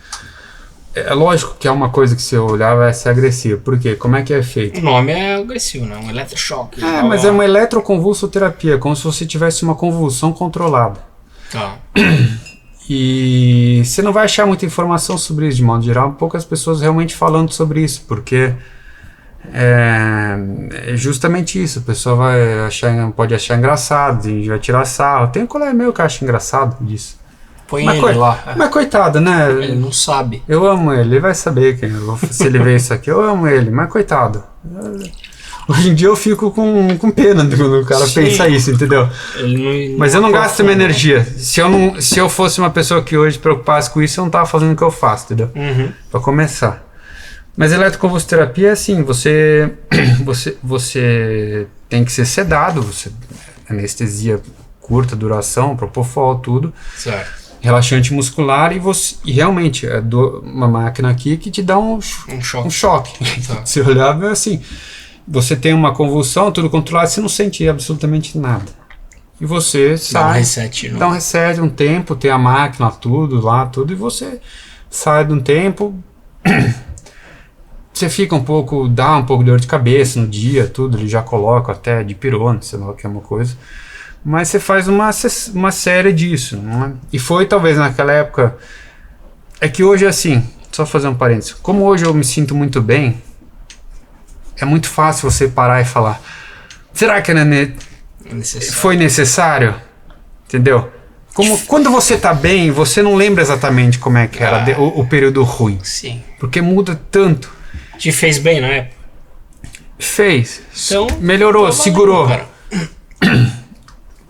É lógico que é uma coisa que se eu olhar vai ser agressiva. Por quê? Como é que é feito? O nome é agressivo, né? Um eletrochoque. Mas é uma eletroconvulsoterapia, como se você tivesse uma convulsão controlada. Tá. E você não vai achar muita informação sobre isso, de modo geral. Poucas pessoas realmente falando sobre isso, porque é justamente isso. A pessoa pode achar engraçado, a gente vai tirar sarro. Tem um colega meu que acha engraçado disso. Põe ele lá. Mas coitado, né? Ele não sabe. Eu amo ele vai saber se ele vê isso aqui. Eu amo ele, mas coitado. Hoje em dia eu fico com pena quando o cara pensa isso, entendeu? Mas eu não gasto minha energia. Se eu fosse uma pessoa que hoje preocupasse com isso, eu não tava fazendo o que eu faço, entendeu? Pra começar. Mas eletroconvulsoterapia é assim, você tem que ser sedado, anestesia curta duração, propofol, tudo. Certo. Relaxante muscular e realmente é uma máquina aqui que te dá um choque. Tá. Se olhar, é assim, você tem uma convulsão, tudo controlado, você não sente absolutamente nada. e você sai. Dá um reset um tempo, tem a máquina, tudo lá, tudo, e você sai de um tempo. Você fica dá um pouco de dor de cabeça no dia, tudo, ele já coloca até dipirona, sei lá o que é uma coisa. Mas você faz uma série disso, não é? E foi talvez naquela época. É que hoje é assim, só fazer um parênteses. Como hoje eu me sinto muito bem, é muito fácil você parar e falar: será que foi necessário? Entendeu? Quando você tá bem, você não lembra exatamente como é que era o período ruim. Sim. Porque muda tanto. Te fez bem na época? Fez. Então, melhorou, tá segurou. valendo,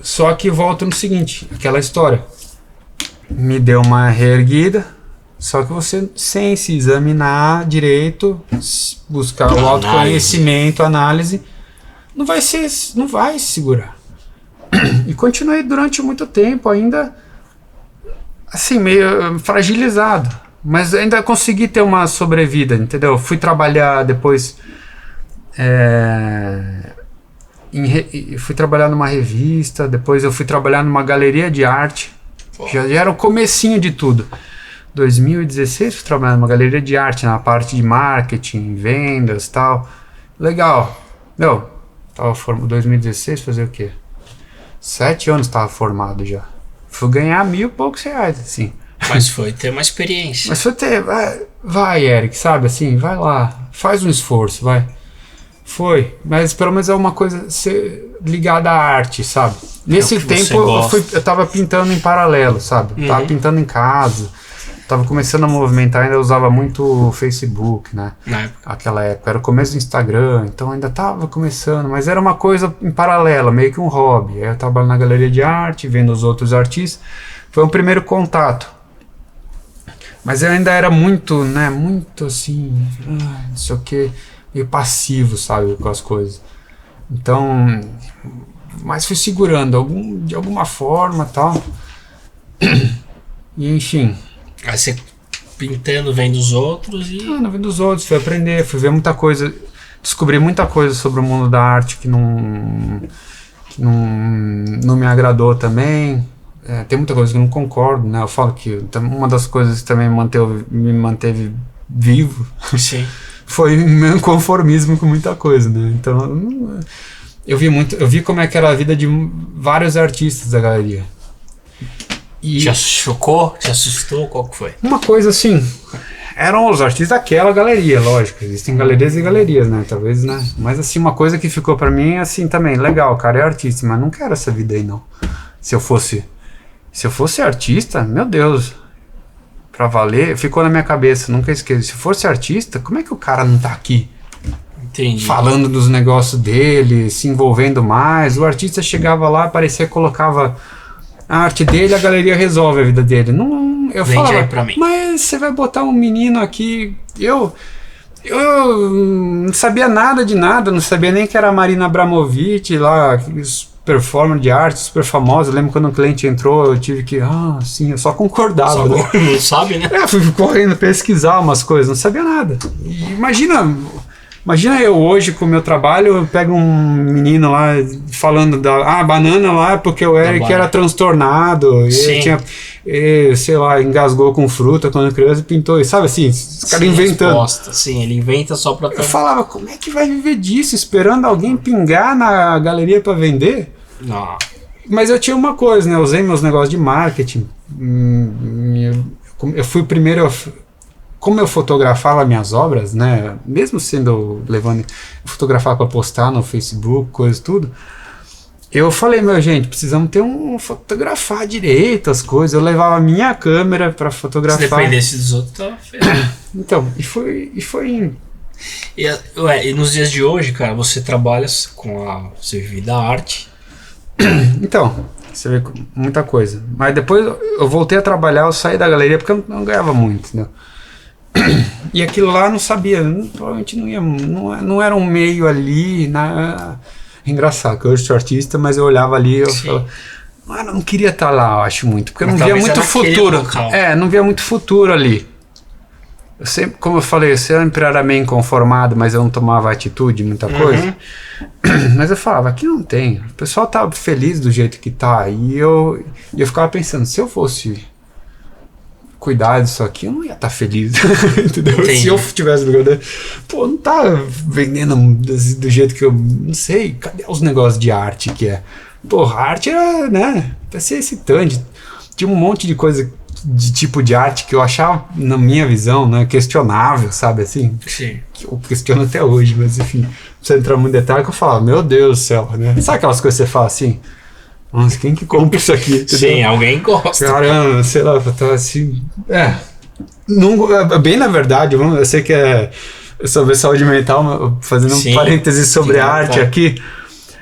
Só que volta no seguinte, aquela história. Me deu uma reerguida, só que você, sem se examinar direito, buscar o autoconhecimento, análise, não vai se segurar. E continuei durante muito tempo ainda, assim, meio fragilizado. Mas ainda consegui ter uma sobrevida, entendeu? Fui trabalhar depois... fui trabalhar numa revista, depois eu fui trabalhar numa galeria de arte. Já era o comecinho de tudo. 2016 fui trabalhar numa galeria de arte, na parte de marketing, vendas e tal. Legal. Tava formado 2016, fazer o quê? 7 anos tava formado já. Fui ganhar R$1.000 e poucos, assim. Mas foi ter uma experiência. Mas foi ter... Vai, Eric, sabe, assim, vai lá. Faz um esforço, vai. Foi, mas pelo menos é uma coisa ligada à arte, sabe? Nesse tempo eu tava pintando em paralelo, sabe? Tava pintando em casa, tava começando a movimentar, ainda usava muito o Facebook, né? Na época. Aquela época, era o começo do Instagram, então ainda tava começando, mas era uma coisa em paralelo, meio que um hobby. Aí eu tava na galeria de arte, vendo os outros artistas, foi um primeiro contato. Mas eu ainda era muito, né, muito assim, não sei o que, meio passivo, sabe, com as coisas. Então, mas fui segurando de alguma forma e tal. E enfim. Aí você pintando, vendo os outros e... Não vendo os outros, fui aprender, fui ver muita coisa, descobri muita coisa sobre o mundo da arte que não me agradou também. Tem muita coisa que eu não concordo, né? Eu falo que uma das coisas que também me manteve vivo foi o meu conformismo com muita coisa, né? Então eu vi como é que era a vida de vários artistas da galeria. E te chocou? Te assustou? Qual que foi? uma coisa assim, eram os artistas daquela galeria, lógico, existem galerias e galerias, né? Talvez, né? Mas assim, uma coisa que ficou pra mim assim também, legal, o cara é artista, mas não quero essa vida aí não. Se eu fosse artista, meu Deus, pra valer, ficou na minha cabeça, nunca esqueço. Se fosse artista, como é que o cara não tá aqui? Entendi. Falando dos negócios dele, se envolvendo mais. O artista chegava lá, parecia que colocava a arte dele, a galeria resolve a vida dele. Não, eu falava, aí pra mim. Mas você vai botar um menino aqui... Eu não sabia nada de nada, não sabia nem que era a Marina Abramovic lá, performer de arte super famosa. Eu lembro quando um cliente entrou, eu tive que... sim, eu só concordava. Né? Não sabe, né? Fui correndo pesquisar umas coisas, não sabia nada. E imagina eu hoje com o meu trabalho, eu pego um menino lá falando da banana lá, porque o Eric era transtornado, e tinha, sei lá, engasgou com fruta quando criança e pintou, e sabe assim, os caras inventando. Sim, ele inventa só pra... Eu falava, como é que vai viver disso, esperando alguém pingar na galeria pra vender? Não. Mas eu tinha uma coisa, né, eu usei meus negócios de marketing, eu fui o primeiro... Como eu fotografava minhas obras, né, mesmo eu fotografava para postar no Facebook, coisa tudo, eu falei, gente, precisamos ter fotografar direito as coisas. Eu levava a minha câmera para fotografar. Se dependesse dos outros, tava feio. Então, e foi indo. E nos dias de hoje, cara, você trabalha você vive da arte. Então, você vê muita coisa. Mas depois eu voltei a trabalhar, eu saí da galeria porque eu não ganhava muito, entendeu? E aquilo lá eu não sabia, provavelmente não era um meio ali, engraçado, que eu sou artista, mas eu olhava ali e eu falava, não queria estar lá, eu acho muito, porque eu não via muito futuro. Não via muito futuro ali. Eu sempre, como eu falei, eu sempre era meio inconformado, mas eu não tomava atitude, muita coisa. Mas eu falava, aqui não tem. O pessoal tá feliz do jeito que tá. E eu ficava pensando, se eu fosse cuidar disso aqui, eu não ia estar feliz. Entendeu? Entendi. Se eu tivesse no lugar dele, pô, não tá vendendo do jeito que eu. Não sei, cadê os negócios de arte que é? Porra, a arte era, né? Pra ser excitante. Tinha um monte de coisa de tipo de arte que eu achava, na minha visão, né, questionável, sabe assim? Sim. Que eu questiono até hoje, mas enfim, não precisa entrar muito em detalhe, que eu falo, meu Deus do céu, né? Sabe aquelas coisas que você fala assim? Nossa, quem que compra isso aqui? Entendeu? Sim, alguém gosta. Caramba, sei lá, tá assim. Não, bem na verdade, eu sei que é sobre saúde mental, mas fazendo um parênteses sobre a arte aqui.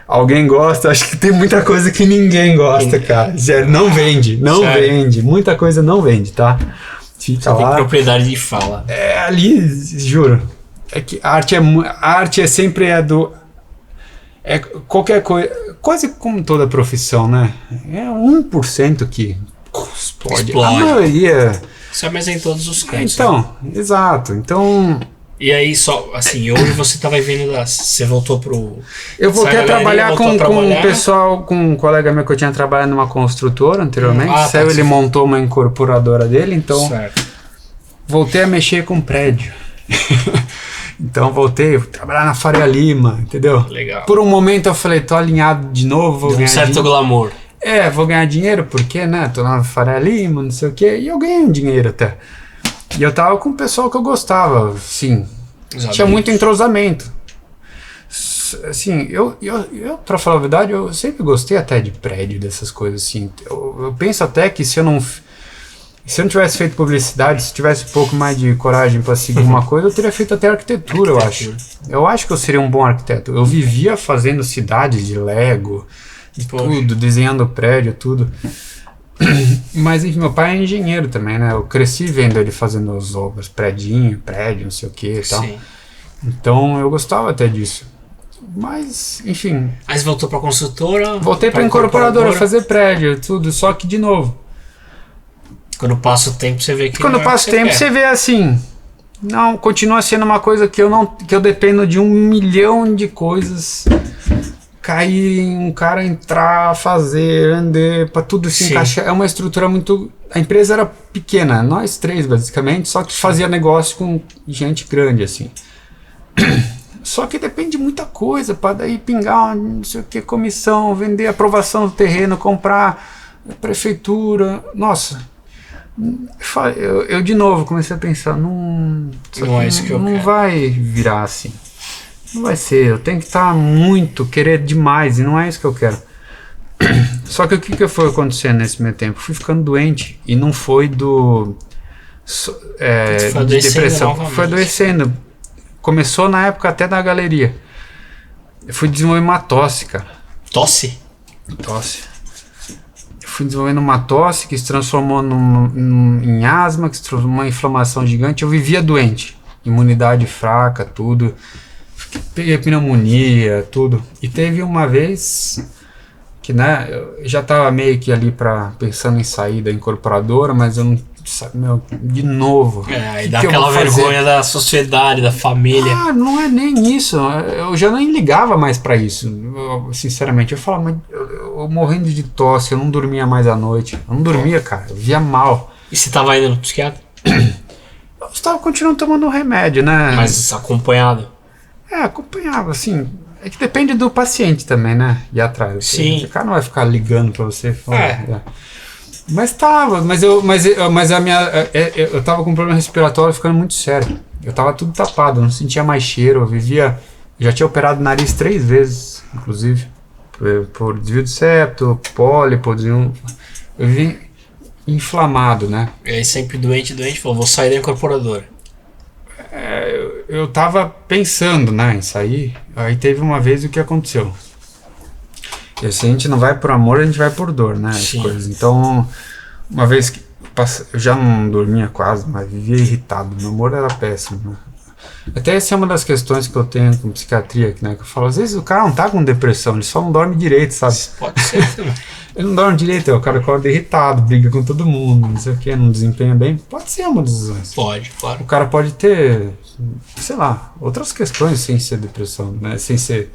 Alguém gosta, acho que tem muita coisa que ninguém gosta, cara. Sério, não vende, vende. Muita coisa não vende, tá? Fica lá. Tem propriedade de fala. Ali, juro. É que a arte é sempre qualquer coisa, quase como toda profissão, né? É 1% que explode. A maioria. Isso é mais em todos os cantos. Então, exato. Então. E aí, só, assim, hoje você tá vivendo você voltou pro... Eu voltei a trabalhar com um pessoal, com um colega meu que eu tinha trabalhado numa construtora anteriormente. Saiu, ele montou uma incorporadora dele, então voltei a mexer com prédio. Então voltei a trabalhar na Faria Lima, entendeu? Legal. Por um momento eu falei, tô alinhado de novo, vou ganhar certo glamour. Vou ganhar dinheiro, porque, né, tô na Faria Lima, não sei o quê, e eu ganhei um dinheiro até. E eu tava com o pessoal que eu gostava, assim, tinha muito entrosamento. Assim, eu pra falar a verdade, eu sempre gostei até de prédio, dessas coisas, assim. Eu penso até que se eu não tivesse feito publicidade, se tivesse um pouco mais de coragem para seguir uma coisa, eu teria feito até arquitetura, eu acho. Eu acho que eu seria um bom arquiteto. Eu vivia fazendo cidades de Lego, tudo, desenhando prédio, tudo. Mas enfim, meu pai é engenheiro também, né? Eu cresci vendo ele fazendo as obras, prédio, não sei o que e tal. Sim. Então eu gostava até disso. Mas, enfim. Aí você voltou pra construtora? Voltei pra incorporadora, fazer prédio, tudo, só que de novo. Quando passa o tempo, você vê que. Quando passa o tempo, você vê assim. Não, continua sendo uma coisa que eu dependo de 1 milhão de coisas. Cair em um cara entrar, fazer, vender, pra tudo se encaixar. É uma estrutura muito. A empresa era pequena, nós 3 basicamente, só que fazia negócio com gente grande, assim. Só que depende de muita coisa, para daí pingar, não sei o que, comissão, vender, aprovação do terreno, comprar, prefeitura. Nossa. Eu de novo comecei a pensar, não é isso que eu quero. Não vai virar assim. Não vai ser, eu tenho que estar muito, querer demais, e não é isso que eu quero. Só que o que foi acontecendo nesse meio tempo? Fui ficando doente, e não foi de depressão, foi adoecendo. Começou na época até da galeria. Eu fui desenvolvendo uma tosse, cara. Tosse. Eu fui desenvolvendo uma tosse que se transformou em asma, que se transformou numa inflamação gigante. Eu vivia doente, imunidade fraca, tudo. Peguei pneumonia, tudo. E teve uma vez que, né, eu já tava meio que ali pensando em sair da incorporadora, mas eu não sabe, de novo. E dá aquela vergonha da sociedade, da família. Não é nem isso. Eu já nem ligava mais pra isso. Sinceramente, eu falava, mas eu morrendo de tosse, eu não dormia mais à noite. Eu não dormia, cara. Eu via mal. E você tava indo no psiquiatra? Eu estava continuando tomando remédio, né? Mas acompanhado? Acompanhava, assim. É que depende do paciente também, né? Ir atrás. Sim. O cara não vai ficar ligando pra você. Mas tava, mas a minha. Eu tava com um problema respiratório ficando muito sério. Eu tava tudo tapado, eu não sentia mais cheiro. Já tinha operado o nariz 3 vezes, inclusive. Por desvio de septo, pólipo, eu vim inflamado, né? E aí sempre doente, falou, vou sair da incorporadora. Eu tava pensando, né, em sair. Aí teve uma vez o que aconteceu. E se a gente não vai por amor, a gente vai por dor, né? As coisas. Então, uma vez que eu já não dormia quase, mas vivia irritado. Meu humor era péssimo. Né? Até essa é uma das questões que eu tenho com psiquiatria, né? Que eu falo, às vezes o cara não tá com depressão, ele só não dorme direito, sabe? Pode ser também. ele não dorme direito, o cara acorda irritado, briga com todo mundo, não sei o que, não desempenha bem. Pode ser uma das razões. Pode, claro. O cara pode ter, sei lá, outras questões sem ser depressão, né? Sem ser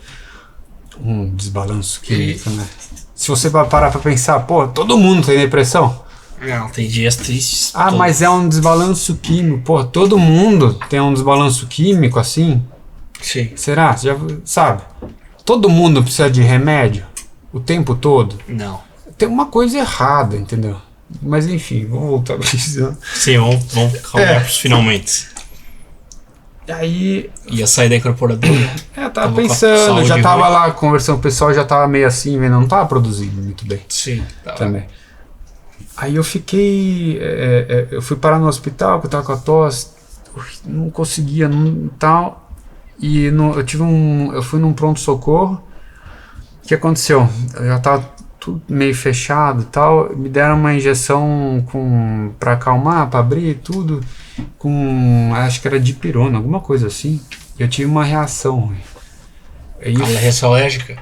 um desbalanço químico, né? Se você parar pra pensar, pô, todo mundo tem depressão. Não, tem dias tristes. Ah, todos. mas é um desbalanço químico. Pô, todo mundo tem um desbalanço químico assim? Sim. Será? Você já sabe? Todo mundo precisa de remédio o tempo todo? Não. Tem uma coisa errada, entendeu? Mas enfim, vamos voltar pra isso. Sim, vamos caminhar pros finalmente. Aí... Ia sair da incorporadora. Eu tava pensando, já tava lá conversando com o pessoal, já tava meio assim, não tava produzindo muito bem. Sim, tava. Também. Aí eu fiquei... eu fui parar no hospital, porque eu tava com a tosse, não conseguia, tal. E eu fui num pronto-socorro. O que aconteceu? Eu já tava tudo meio fechado e tal. Me deram uma injeção pra acalmar, pra abrir tudo, acho que era dipirona, alguma coisa assim. Eu tive uma reação. Aí, reação alérgica?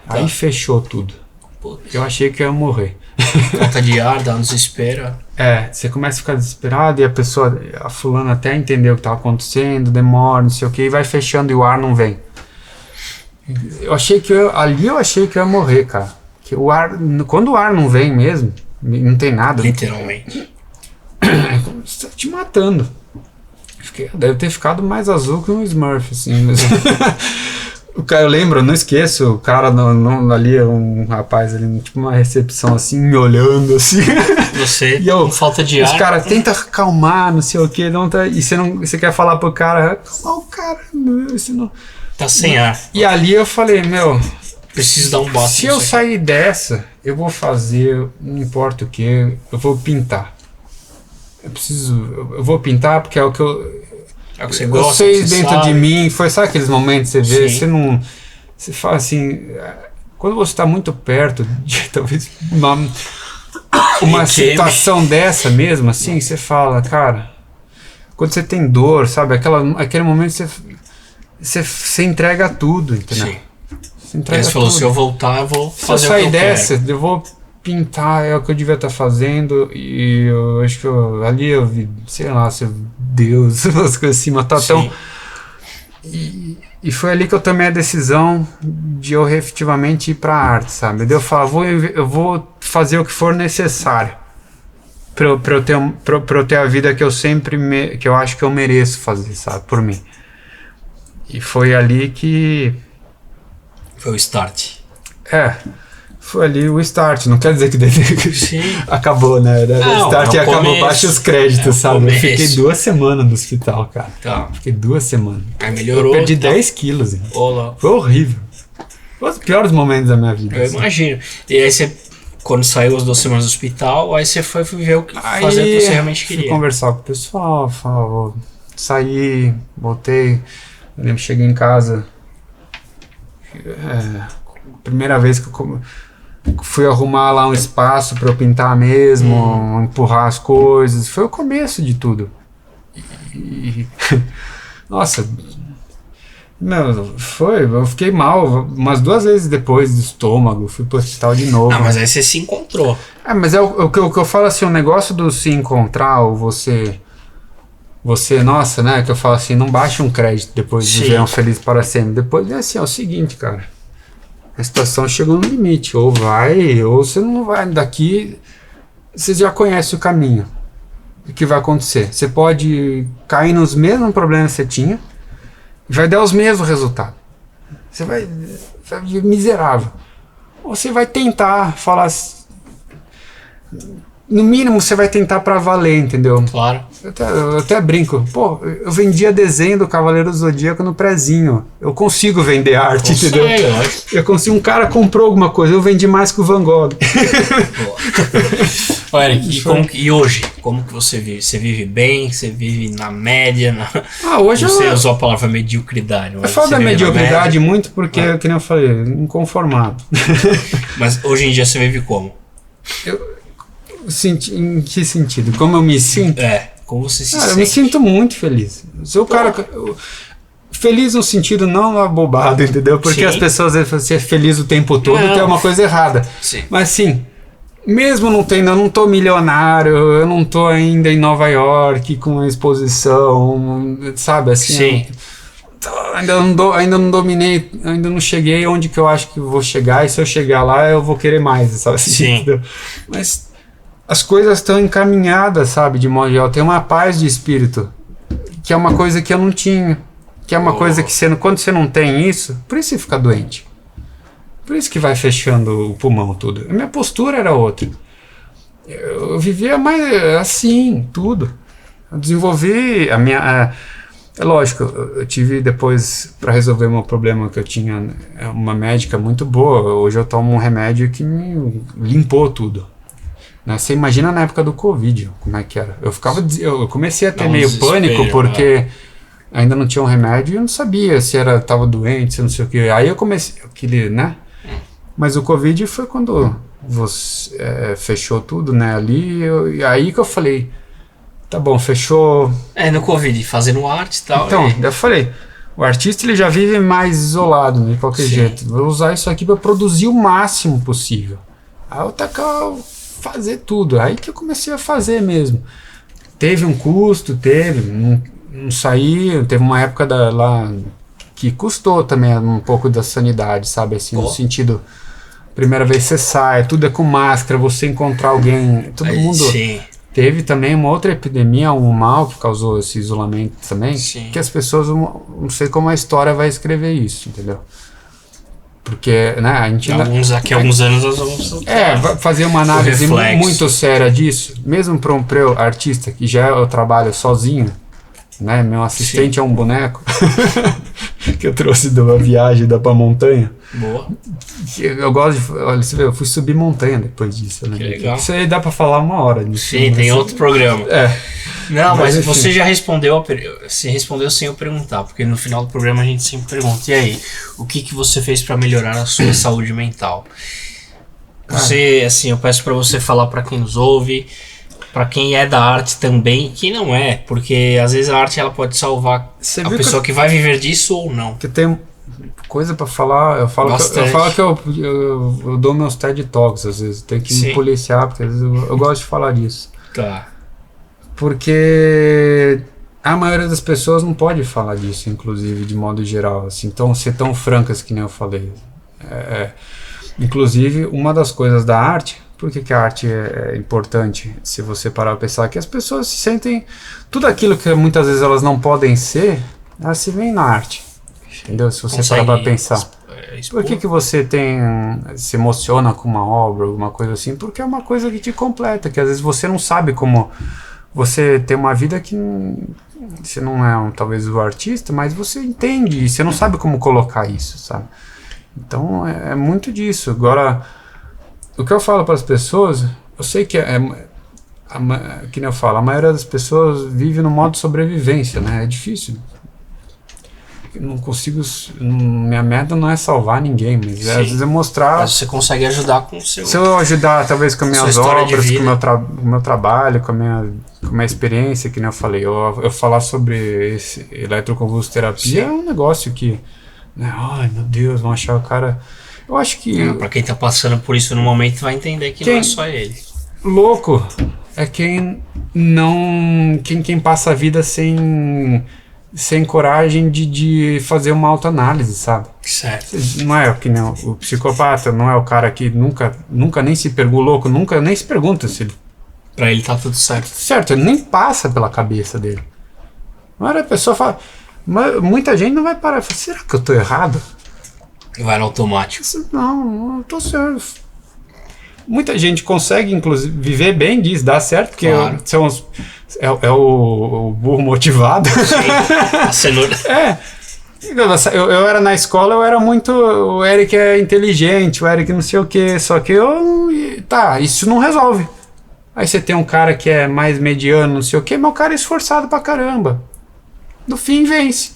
Aí fechou tudo. Putz. Eu achei que eu ia morrer. Falta de ar, dá um desespero. Você começa a ficar desesperado e a fulana até entendeu o que tava acontecendo, demora, não sei o que, e vai fechando e o ar não vem. Eu achei que eu ia morrer, cara. Que quando o ar não vem mesmo, não tem nada. Literalmente. Você tá te matando. Deve ter ficado mais azul que um Smurf, assim. O cara, eu lembro, eu não esqueço, o cara ali, um rapaz ali, tipo uma recepção assim, me olhando assim. Você, com falta de ar. Os caras tentam acalmar, não sei o que, e você quer falar pro cara, acalmar o cara, você não... Tá sem ar. E ali eu falei, preciso dar um basta. Se eu sair dessa, eu vou fazer, não importa o que, eu vou pintar. Eu vou pintar porque é o que é o que você gosta. Vocês dentro sabe. de mim, sabe aqueles momentos que você vê, Sim. você fala assim, quando você está muito perto de talvez uma situação dessa mesmo, assim, você fala, cara, quando você tem dor, sabe, aquele momento você entrega tudo, entendeu? Sim. Você entrega Você falou, tudo. se eu voltar, eu vou fazer o que eu Se eu sair dessa, quero. eu vou pintar, é o que eu devia estar fazendo, e eu acho que ali eu vi, sei lá, Deus, umas coisas assim, mas tá tão... E foi ali que eu tomei a decisão de eu efetivamente ir pra arte, sabe? Eu falo, eu vou fazer o que for necessário pra eu ter a vida que eu sempre, que eu acho que eu mereço fazer, sabe? Por mim. E foi ali que... Foi o start. Foi ali o start, não quer dizer que Sim. acabou, né? O start e acabou, começo. baixa os créditos, sabe? Começo. Eu fiquei 2 semanas no hospital, cara. Tá. Fiquei 2 semanas. Aí melhorou. Eu perdi tá. 10 quilos. Hein? Olá. Foi horrível. Foi os piores momentos da minha vida. Eu imagino. E aí você, quando saiu as 2 semanas do hospital, aí você foi ver o que fazer o que você realmente fui queria. conversar com o pessoal, vou sair, voltei. Eu lembro, cheguei em casa. Primeira vez que eu fui arrumar lá um espaço para eu pintar mesmo, empurrar as coisas. Foi o começo de tudo. Nossa, eu fiquei mal umas 2 vezes depois do estômago, fui pro hospital de novo. Mas aí você se encontrou. Mas é o que eu falo assim, o negócio do se encontrar, ou você, nossa, né, que eu falo assim, não baixa um crédito depois de viver um feliz para sempre. Depois é assim, é o seguinte, cara, a situação chegou no limite, ou vai, ou você não vai. Daqui, você já conhece o caminho, o que vai acontecer. Você pode cair nos mesmos problemas que você tinha, vai dar os mesmos resultados. Você vai viver miserável. Ou você vai tentar falar... No mínimo, você vai tentar pra valer, entendeu? Claro. Eu até brinco. Pô, eu vendia desenho do Cavaleiro do Zodíaco no prezinho. Eu consigo vender arte, entendeu? Eu consigo. Um cara comprou alguma coisa, eu vendi mais que o Van Gogh. Olha, e hoje? Como que você vive? Você vive bem? Você vive na média? Hoje você usou a palavra mediocridade. Eu falo da mediocridade muito porque, que nem eu falei, inconformado. Mas hoje em dia você vive como? Em que sentido? Como eu me sinto? Como você se sente? Eu me sinto muito feliz. Sou o cara... Feliz no sentido não abobado, entendeu? Porque as pessoas às vezes falam ser feliz o tempo todo, que é uma coisa errada. Sim. Mas sim, mesmo não tendo, eu não tô milionário, eu não tô ainda em Nova York com uma exposição, sabe, assim. Sim. Ainda não dominei, ainda não cheguei onde que eu acho que eu vou chegar, e se eu chegar lá eu vou querer mais, sabe assim? Sim. Entendeu? Mas as coisas estão encaminhadas, sabe, de modo geral. Tem uma paz de espírito, que é uma coisa que eu não tinha, que é uma coisa que quando você não tem isso, por isso você fica doente. Por isso que vai fechando o pulmão tudo. A minha postura era outra. Eu vivia mais assim, tudo. Eu desenvolvi a minha... É lógico, eu tive depois, para resolver meu problema que eu tinha, uma médica muito boa. Hoje eu tomo um remédio que me limpou tudo. Né? Você imagina na época do Covid, como é que era. Eu comecei a ter meio pânico, porque ainda não tinha um remédio e eu não sabia se tava doente, se não sei o que. Aí eu comecei, né? Mas o Covid foi quando você fechou tudo, né? Ali, e aí que eu falei... Tá bom, fechou. No Covid, fazendo arte e tal. Então, eu falei, o artista ele já vive mais isolado, né, de qualquer jeito. Vou usar isso aqui para produzir o máximo possível. Aí eu fazer tudo. Aí que eu comecei a fazer mesmo. Teve um custo, não saí, teve uma época lá que custou também um pouco da sanidade, sabe, assim, no sentido, primeira vez você sai, tudo é com máscara, você encontrar alguém, todo mundo... Sim. Teve também uma outra epidemia, um mal que causou esse isolamento também, que as pessoas, não sei como a história vai escrever isso, entendeu? Porque, né, a gente... Daqui a alguns anos nós vamos... fazer uma análise muito séria disso, mesmo para um artista que já eu trabalho sozinho, né, meu assistente é um boneco, que eu trouxe de uma viagem pra montanha. Boa. Eu gosto de... Olha, você vê, eu fui subir montanha depois disso, né? Que legal. Isso aí dá pra falar uma hora disso. Sim, tem outro programa. Não, mas enfim. você já respondeu, você respondeu sem eu perguntar, porque no final do programa a gente sempre pergunta, e aí, o que você fez pra melhorar a sua saúde mental? Você, assim, eu peço pra você falar pra quem nos ouve, pra quem é da arte também, que não é, porque às vezes a arte ela pode salvar a pessoa que vai viver disso ou não. Que tem coisa pra falar, eu falo que eu dou meus TED Talks às vezes, tenho que me policiar, porque às vezes eu gosto de falar disso. Tá. Porque a maioria das pessoas não pode falar disso, inclusive, de modo geral, assim, então ser tão francas que nem eu falei. Inclusive, uma das coisas da arte, por que a arte é importante, se você parar pra pensar, que as pessoas se sentem, tudo aquilo que muitas vezes elas não podem ser, elas se veem na arte. Entendeu? Se você parar pra pensar. Por que você se emociona com uma obra, alguma coisa assim? Porque é uma coisa que te completa, que às vezes você não sabe como você tem uma vida que você não é talvez o artista, mas você entende e você não sabe como colocar isso, sabe? Então é muito disso. Agora, o que eu falo para as pessoas, eu sei que que nem eu falo, a maioria das pessoas vive no modo sobrevivência, né? É difícil. Eu não consigo, minha meta não é salvar ninguém, mas às vezes é mostrar. Mas você consegue ajudar com o seu. Se eu ajudar, talvez com as minhas obras, com o meu trabalho, com a minha experiência, que nem eu falei, eu falar sobre esse eletroconvulsoterapia é um negócio que, né, ai meu Deus, vão achar o cara. Eu acho que. Pra quem tá passando por isso no momento, vai entender que não é só ele. Louco é quem passa a vida sem coragem de fazer uma autoanálise, sabe? Certo. Não é que nem o psicopata, não é o cara que nunca nem se pergunta, louco, nunca nem se pergunta se ele... Pra ele tá tudo certo. Certo, ele nem passa pela cabeça dele. Mas a pessoa fala... Muita gente não vai parar e fala, será que eu tô errado? Vai no automático. Não tô certo. Muita gente consegue, inclusive, viver bem disso, dá certo, porque são o burro motivado. Sim, a cenoura. Eu era na escola, eu era muito... O Eric é inteligente, o Eric não sei o que, só que isso não resolve. Aí você tem um cara que é mais mediano, não sei o que, mas o cara é esforçado pra caramba. No fim, vence.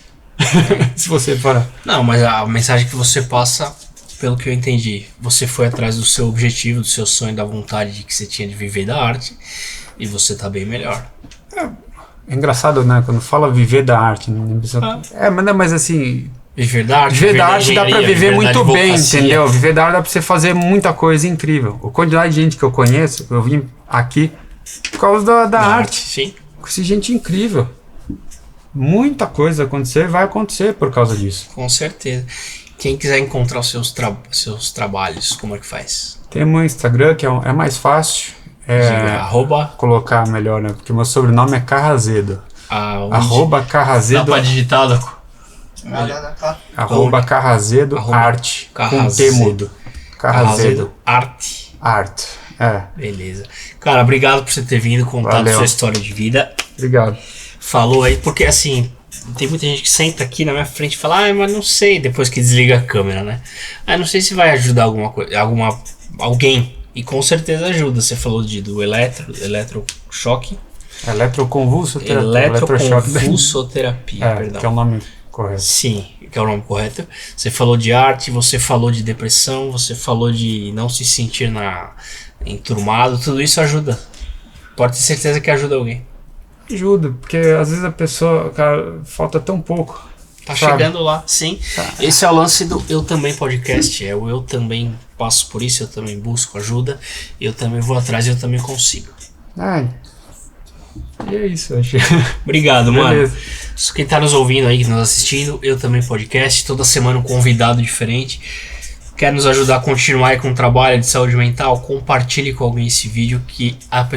Se você parar. Não, mas a mensagem que você passa, pelo que eu entendi, você foi atrás do seu objetivo, do seu sonho, da vontade que você tinha de viver da arte, e você tá bem melhor. É engraçado, né? Quando fala viver da arte, né? Mas assim, Viver da arte. Viver da arte dá pra viver muito bem, entendeu? Viver da arte dá pra você fazer muita coisa incrível. A quantidade de gente que eu conheço, eu vim aqui por causa da arte. Sim. Conheci gente incrível. Muita coisa acontecer, vai acontecer por causa disso. Com certeza. Quem quiser encontrar os seus trabalhos, como é que faz? Tem o meu Instagram, que é mais fácil. Colocar melhor, né? Porque meu sobrenome é Carrazedo. Carrazedo. Dá pra digitar, Daco? Carrazedo Arte. Com T mudo. Carrazedo Arte. Beleza. Cara, obrigado por você ter vindo contar a sua história de vida. Obrigado. Falou aí, porque assim, tem muita gente que senta aqui na minha frente e fala, mas não sei, depois que desliga a câmera, né? Não sei se vai ajudar alguém. E com certeza ajuda. Você falou do eletrochoque. Eletroconvulsoterapia, perdão. Que é o nome correto. Sim, que é o nome correto. Você falou de arte, você falou de depressão, você falou de não se sentir enturmado. Tudo isso ajuda. Pode ter certeza que ajuda alguém. Ajuda, porque às vezes a pessoa, cara, falta tão pouco. Tá chegando lá, sim. Esse é o lance do Eu Também Podcast. Eu também passo por isso, eu também busco ajuda, eu também vou atrás, eu também consigo. E é isso, acho. Obrigado, mano. Quem tá nos ouvindo aí, nos assistindo, Eu Também Podcast, toda semana um convidado diferente. Quer nos ajudar a continuar aí com o trabalho de saúde mental? Compartilhe com alguém esse vídeo que a pessoa